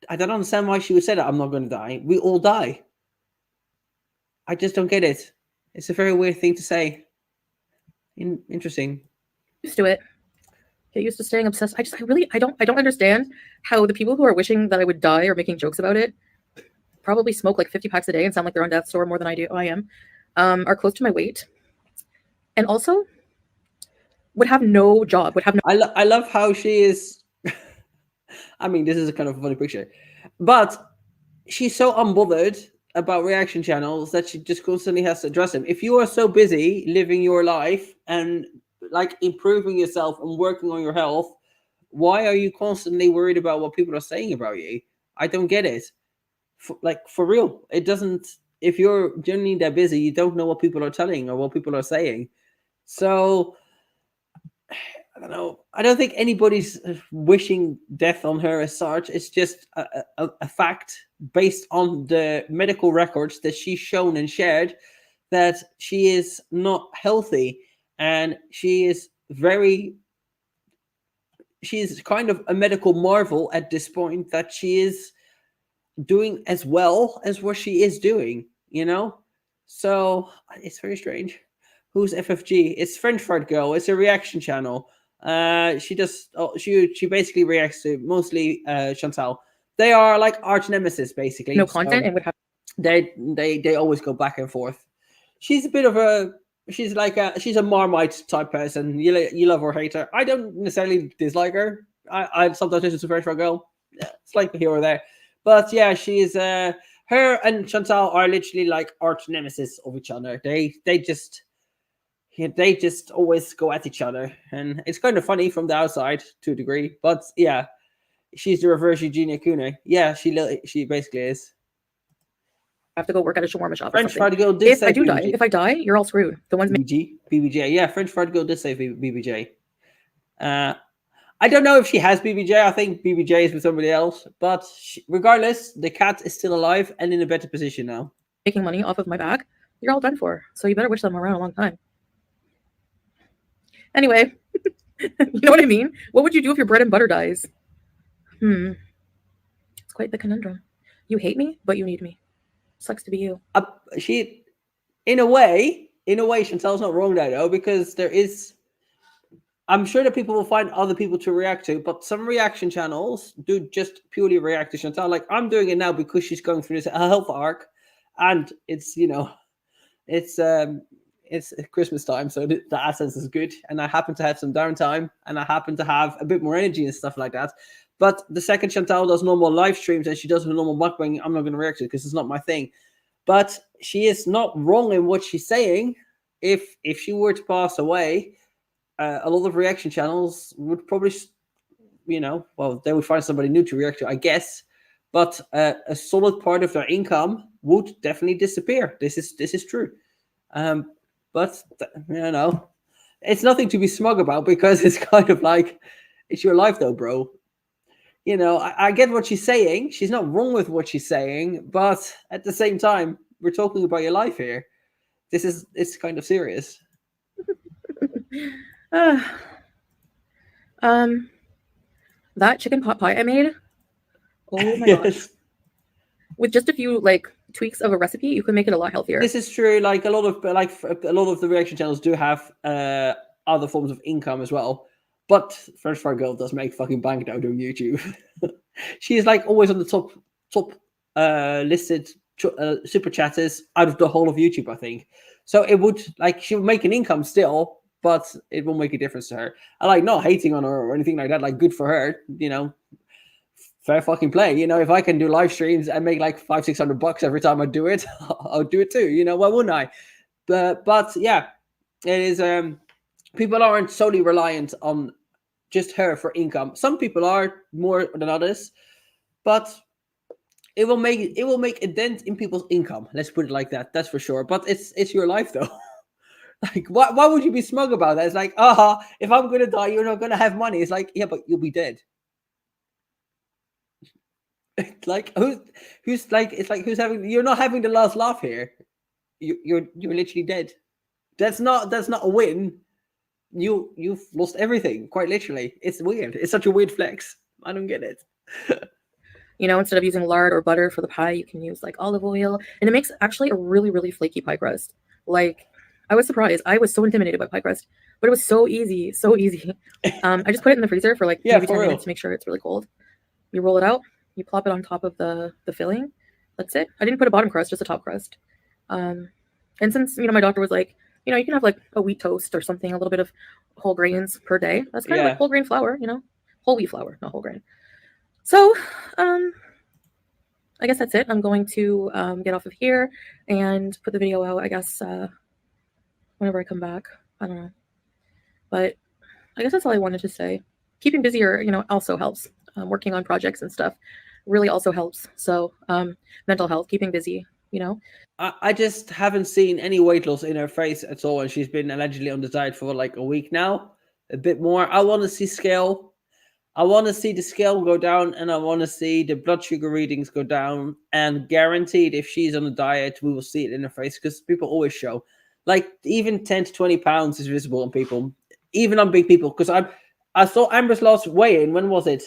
I don't understand why she would say that. I'm not going to die. We all die. I just don't get it. It's a very weird thing to say. Interesting. Used to it. Get used to staying obsessed. I don't understand how the people who are wishing that I would die or making jokes about it probably smoke like 50 packs a day and sound like they're on death's door more than I am, are close to my weight, and also would have no job. I love how she is. I mean, this is a kind of a funny picture, but she's so unbothered about reaction channels that she just constantly has to address them. If you are so busy living your life and like improving yourself and working on your health, why are you constantly worried about what people are saying about you? I don't get it. For real, it doesn't. If you're genuinely that busy, you don't know what people are telling or what people are saying. So I don't know. I don't think anybody's wishing death on her as such. It's just a fact based on the medical records that she's shown and shared that she is not healthy, and she's kind of a medical marvel at this point that she is doing as well as what she is doing. you know. So it's very strange. Who's FFG? It's French Fried Girl. It's a reaction channel. She does. Oh, she basically reacts to mostly Chantal. They are like arch nemesis, basically. No content and would have. They always go back and forth. She's a bit of a she's like she's a Marmite type person. You love or hate her. I don't necessarily dislike her. I sometimes listen to French Fried Girl. Yeah, it's like here or there. But yeah, she's her and Chantal are literally like arch nemesis of each other. They just always go at each other, and it's kind of funny from the outside to a degree. But yeah, she's the reverse Eugenia Kuna. Yeah, she basically is. Have to go work at a shawarma shop. French Fried Girl did if say I do BBJ. die, if I die, you're all screwed. The ones BBJ. Yeah, French Fried Girl did say BBJ. I don't know if she has BBJ. I think BBJ is with somebody else. But regardless, the cat is still alive and in a better position now. Making money off of my back, you're all done for. So you better wish them around a long time. Anyway, you know what I mean? What would you do if your bread and butter dies? It's quite the conundrum. You hate me, but you need me. Sucks to be you. In a way, Chantal's not wrong there, though, because there is... I'm sure that people will find other people to react to, but some reaction channels do just purely react to Chantal. Like, I'm doing it now because she's going through this health arc, and it's, it's Christmas time, so the AdSense is good, and I happen to have some downtime, and I happen to have a bit more energy and stuff like that. But the second Chantal does normal live streams and she does a normal mukbang, I'm not going to react to it because it's not my thing. But she is not wrong in what she's saying. If she were to pass away, a lot of reaction channels would probably, well, they would find somebody new to react to, I guess. But a solid part of their income would definitely disappear. This is true. But it's nothing to be smug about because it's kind of like, it's your life though, bro. I get what she's saying. She's not wrong with what she's saying, but at the same time, we're talking about your life here. It's kind of serious. That chicken pot pie I made. Oh my gosh. With just a few tweaks of a recipe, you can make it a lot healthier. This is true. Like a lot of the reaction channels do have other forms of income as well. But French Fried Girl does make fucking bank now doing YouTube. She's always on the top listed super chatters out of the whole of YouTube, I think. So it would she would make an income still, but it won't make a difference to her. I not hating on her or anything like that. Good for her, fair fucking play. If I can do live streams and make $500-600 every time I do it, I'll do it too. Why wouldn't I? But yeah, it is. People aren't solely reliant on just her for income. Some people are more than others, but it will make a dent in people's income. Let's put it like that. That's for sure. But it's your life though. Why would you be smug about that? It's if I'm gonna die, you're not gonna have money. It's yeah, but you'll be dead. Who's having? You're not having the last laugh here. You're literally dead. That's not a win. You've lost everything, quite literally. It's weird. It's such a weird flex. I don't get it. Instead of using lard or butter for the pie, you can use olive oil, and it makes actually a really, really flaky pie crust. I was surprised. I was so intimidated by pie crust, but it was so easy, so easy. I just put it in the freezer for maybe 10 minutes to make sure it's really cold. You roll it out, you plop it on top of the filling. That's it. I didn't put a bottom crust, just a top crust. And since my doctor was you can have a wheat toast or something, a little bit of whole grains per day. That's kind of like whole grain flour, whole wheat flour, not whole grain. So, I guess that's it. I'm going to get off of here and put the video out, I guess, whenever I come back. I don't know. But I guess that's all I wanted to say. Keeping busier, also helps. Working on projects and stuff really also helps. So, mental health, keeping busy, I just haven't seen any weight loss in her face at all, and she's been allegedly on the diet for a week now, a bit more. I want to see scale. I want to see the scale go down, and I want to see the blood sugar readings go down. And guaranteed, if she's on a diet, we will see it in her face because people always show, even 10 to 20 pounds is visible on people, even on big people. Because I saw Amber's last weigh-in. When was it?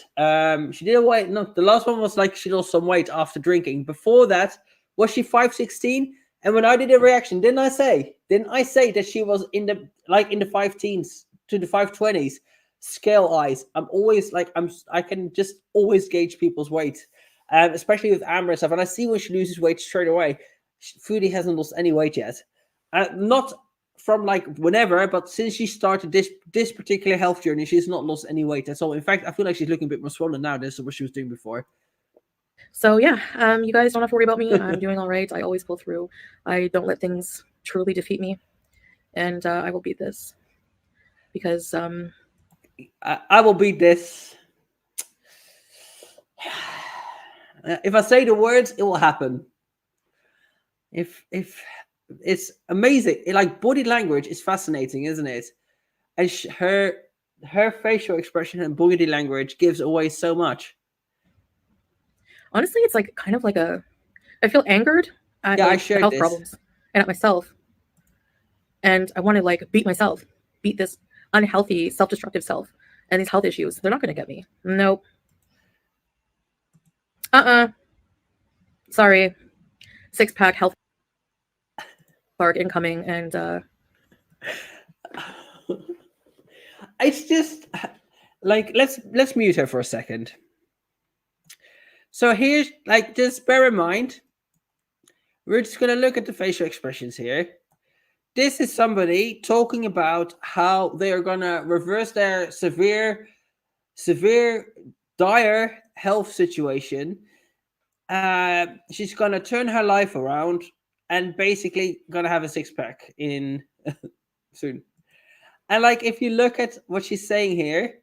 She did a weight. No, the last one was she lost some weight after drinking. Before that, was she 5'16", And when I did a reaction, didn't I say that she was in the 5 teens to the 520s? Scale eyes. I'm always like, I can just always gauge people's weight, especially with Amber and stuff. And I see when she loses weight straight away. Foodie hasn't lost any weight yet. Not from like whenever, but since she started this particular health journey, she's not lost any weight at all. In fact, I feel like she's looking a bit more swollen now than what she was doing before. So yeah, you guys don't have to worry about me. I'm doing all right. I always pull through. I don't let things truly defeat me, and I will beat this because I will beat this. If I say the words, it will happen. If it's amazing, like body language is fascinating, isn't it? And her facial expression and body language gives away so much. Honestly, it's like kind of like I feel angered at I like, shared health this. problems and at myself, and I want to like beat myself, beat this unhealthy, self-destructive self, and these health issues. They're not going to get me. Nope. Sorry. 6-pack health bark incoming, and it's just like let's mute her for a second. So here's like, just bear in mind, we're just gonna look at the facial expressions here. This is somebody talking about how they are gonna reverse their severe, dire health situation. She's gonna turn her life around and basically gonna have a 6-pack in soon. And like, if you look at what she's saying here,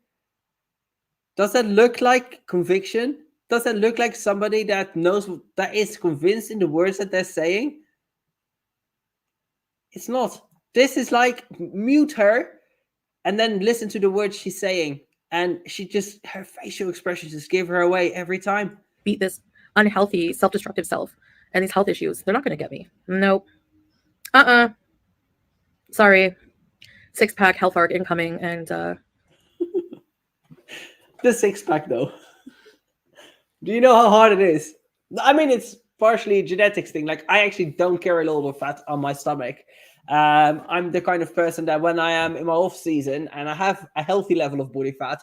does that look like conviction? Does that look like somebody that knows, that is convinced in the words that they're saying? It's not. This is like, mute her and then listen to the words she's saying. And her facial expressions just give her away every time. Beat this unhealthy, self-destructive self and these health issues. They're not going to get me. Nope. Sorry. 6-pack health arc incoming, and the 6-pack though. Do you know how hard it is? I mean, it's partially a genetics thing. Like, I actually don't carry a lot of fat on my stomach. I'm the kind of person that when I am in my off season and I have a healthy level of body fat,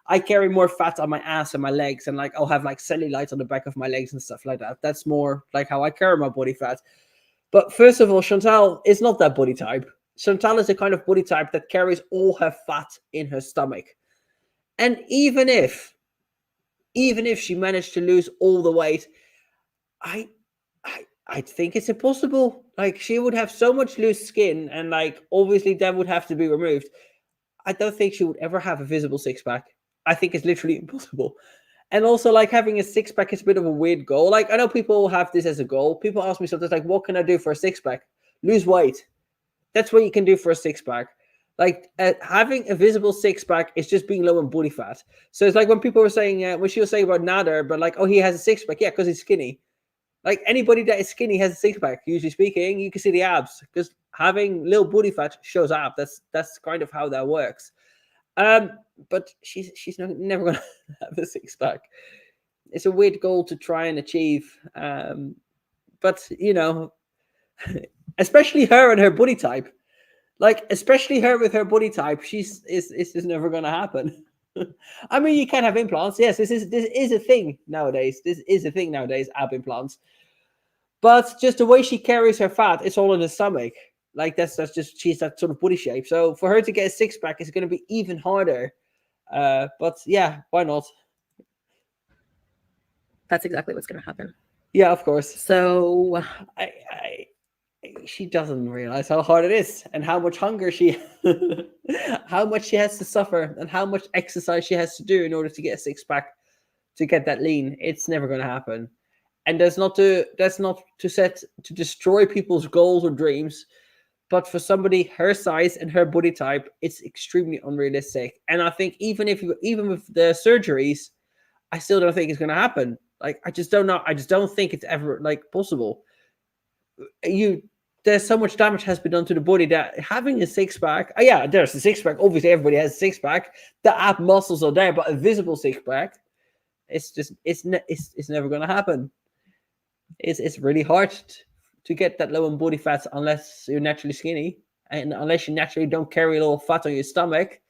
I carry more fat on my ass and my legs, and like I'll have like cellulite on the back of my legs and stuff like that. That's more like how I carry my body fat. But first of all, Chantal is not that body type. Chantal is the kind of body type that carries all her fat in her stomach. And even if she managed to lose all the weight, I think it's impossible. Like, she would have so much loose skin, and like obviously that would have to be removed. I don't think she would ever have a visible 6-pack. I think it's literally impossible. And also, like, having a 6-pack is a bit of a weird goal. Like, I know people have this as a goal. People ask me sometimes, like, what can I do for a 6-pack? Lose weight. That's what you can do for a 6-pack. Like, having a visible 6-pack is just being low in body fat. So it's like when people were saying, when she was saying about Nader, but like, oh, he has a 6-pack. Yeah, because he's skinny. Like, anybody that is skinny has a 6-pack. Usually speaking, you can see the abs, because having little body fat shows up. That's kind of how that works. But she's never gonna have a 6-pack. It's a weird goal to try and achieve. But you know, especially her and her body type. Like, especially her with her body type, it's just never gonna happen. I mean, you can have implants. Yes, this is a thing nowadays. This is a thing nowadays, ab implants. But just the way she carries her fat, it's all in the stomach. Like, that's just, she's that sort of body shape. So for her to get a 6-pack is going to be even harder. But yeah, why not? That's exactly what's going to happen. Yeah, of course. So she doesn't realize how hard it is, and how much hunger how much she has to suffer, and how much exercise she has to do in order to get a 6-pack, to get that lean. It's never going to happen. And that's not to destroy people's goals or dreams, but for somebody her size and her body type, it's extremely unrealistic. And I think even with the surgeries, I still don't think it's going to happen. Like, I just don't know. I just don't think it's ever like possible. There's so much damage has been done to the body that having a 6-pack, yeah, there's a 6-pack. Obviously, everybody has a 6-pack. The ab muscles are there, but a visible 6-pack, it's never going to happen. It's really hard to get that low on body fat unless you're naturally skinny and unless you naturally don't carry a little fat on your stomach.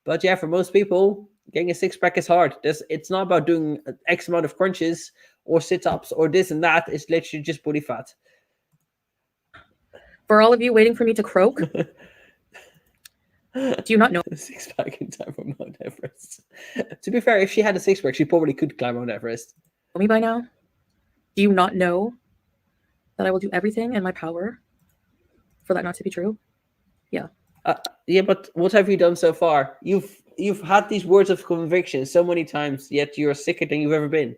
But yeah, for most people, getting a six-pack is hard. It's not about doing X amount of crunches or sit-ups or this and that. It's literally just body fat. For all of you waiting for me to croak, do you not know? Six-pack in time for Mount Everest. To be fair, if she had a six-pack, she probably could climb Mount Everest. Me by now? Do you not know that I will do everything in my power for that not to be true? Yeah. Yeah, but what have you done so far? You've had these words of conviction so many times, yet you're sicker than you've ever been.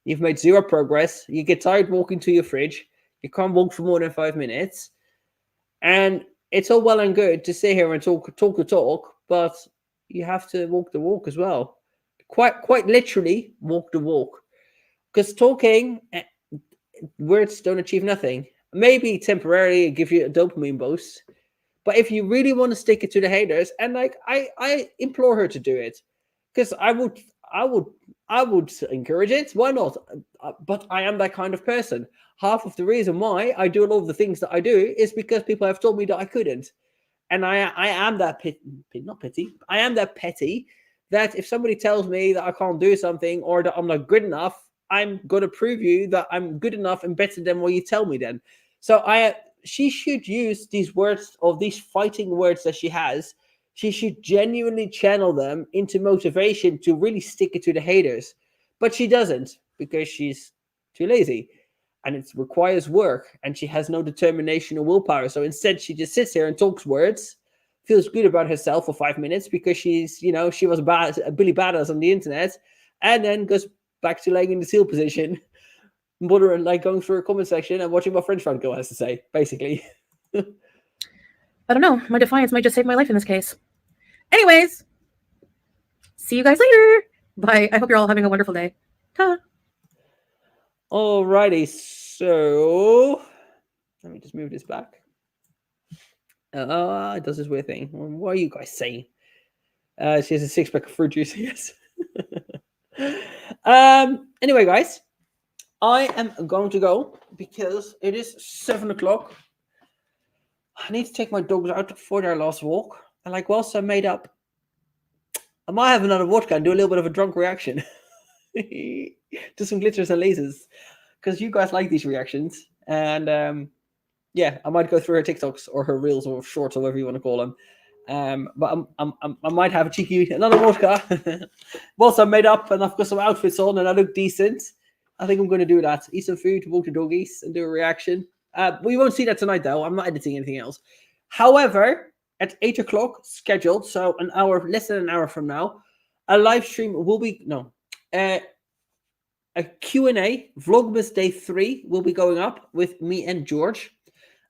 You've made zero progress. You get tired walking to your fridge. You can't walk for more than 5 minutes. And it's all well and good to sit here and talk the talk, but you have to walk the walk as well. Quite literally walk the walk. Because talking, words don't achieve nothing. Maybe temporarily give you a dopamine boost. But if you really want to stick it to the haters, and like I implore her to do it, because I would encourage it. Why not? But I am that kind of person. Half of the reason why I do a lot of the things that I do is because people have told me that I couldn't, and I am that not petty. I am that petty that if somebody tells me that I can't do something or that I'm not good enough, I'm gonna prove you that I'm good enough and better than what you tell me. Then, so she should use these words, or these fighting words that she has. She should genuinely channel them into motivation to really stick it to the haters. But she doesn't, because she's too lazy. And it requires work, and she has no determination or willpower. So instead, she just sits here and talks words, feels good about herself for 5 minutes because she's, she was a Billy Badass on the internet, and then goes back to laying in the seal position, muttering, like going through a comment section and watching what French Fry Girl has to say, basically. I don't know. My defiance might just save my life in this case. Anyways, see you guys later. Bye. I hope you're all having a wonderful day. Ta. Alrighty, so let me just move this back. It does this weird thing. What are you guys saying? She has a six-pack of fruit juice, yes. Anyway, guys, I am going to go because it is 7 o'clock. I need to take my dogs out for their last walk. And like whilst I'm made up, I might have another vodka and do a little bit of a drunk reaction. To some glitters and lasers. Because you guys like these reactions. And yeah, I might go through her TikToks or her reels or shorts or whatever you want to call them. But I might have another vodka. Whilst I'm made up and I've got some outfits on and I look decent, I think I'm going to do that. Eat some food, walk the doggies, and do a reaction. We won't see that tonight, though. I'm not editing anything else. However, at 8 o'clock scheduled, so less than an hour from now, a live stream will be a Q&A, Vlogmas Day 3 will be going up with me and George.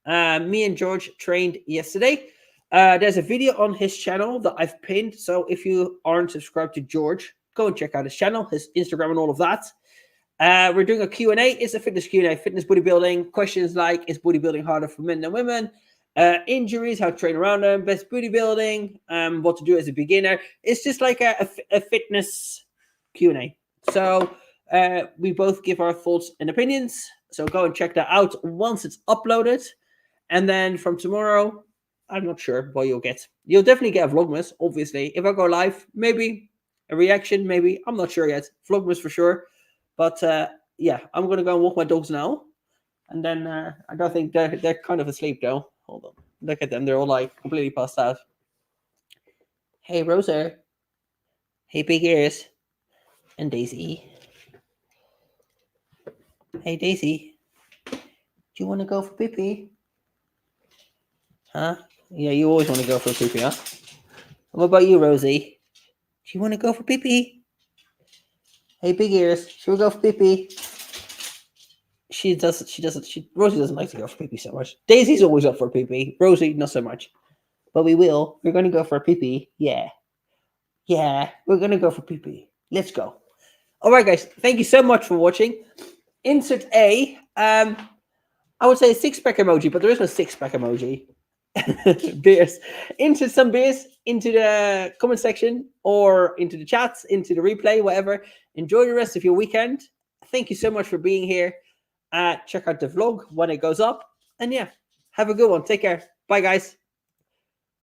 Me and George trained yesterday. There's a video on his channel that I've pinned, so if you aren't subscribed to George, go and check out his channel, his Instagram and all of that. We're doing a Q&A. It's a fitness Q&A, fitness bodybuilding. Questions like, is bodybuilding harder for men than women? Injuries, how to train around them, best bodybuilding, what to do as a beginner. It's just like a fitness Q&A. So we both give our thoughts and opinions. So go and check that out once it's uploaded. And then from tomorrow, I'm not sure what you'll get. You'll definitely get a Vlogmas, obviously. If I go live, maybe a reaction, maybe. I'm not sure yet. Vlogmas for sure. But yeah, I'm going to go and walk my dogs now. And then I don't think they're kind of asleep, though. Hold on. Look at them. They're all like completely passed out. Hey, Rosa. Hey, Big Ears. And Daisy. Hey, Daisy. Do you want to go for pee-pee? Huh? Yeah, you always want to go for a pee-pee, huh? What about you, Rosie? Do you want to go for pee-pee? Hey, Big Ears. Should we go for pee-pee? Rosie doesn't like to go for pee-pee so much. Daisy's always up for pee-pee. Rosie, not so much. But we will. We're going to go for a pee-pee. Yeah. Yeah, we're going to go for pee-pee. Let's go. All right, guys. Thank you so much for watching. Insert A. I would say a six-pack emoji, but there is no six-pack emoji. Beers. Insert some beers into the comment section or into the chats, into the replay, whatever. Enjoy the rest of your weekend. Thank you so much for being here. Check out the vlog when it goes up. And yeah, have a good one. Take care. Bye, guys.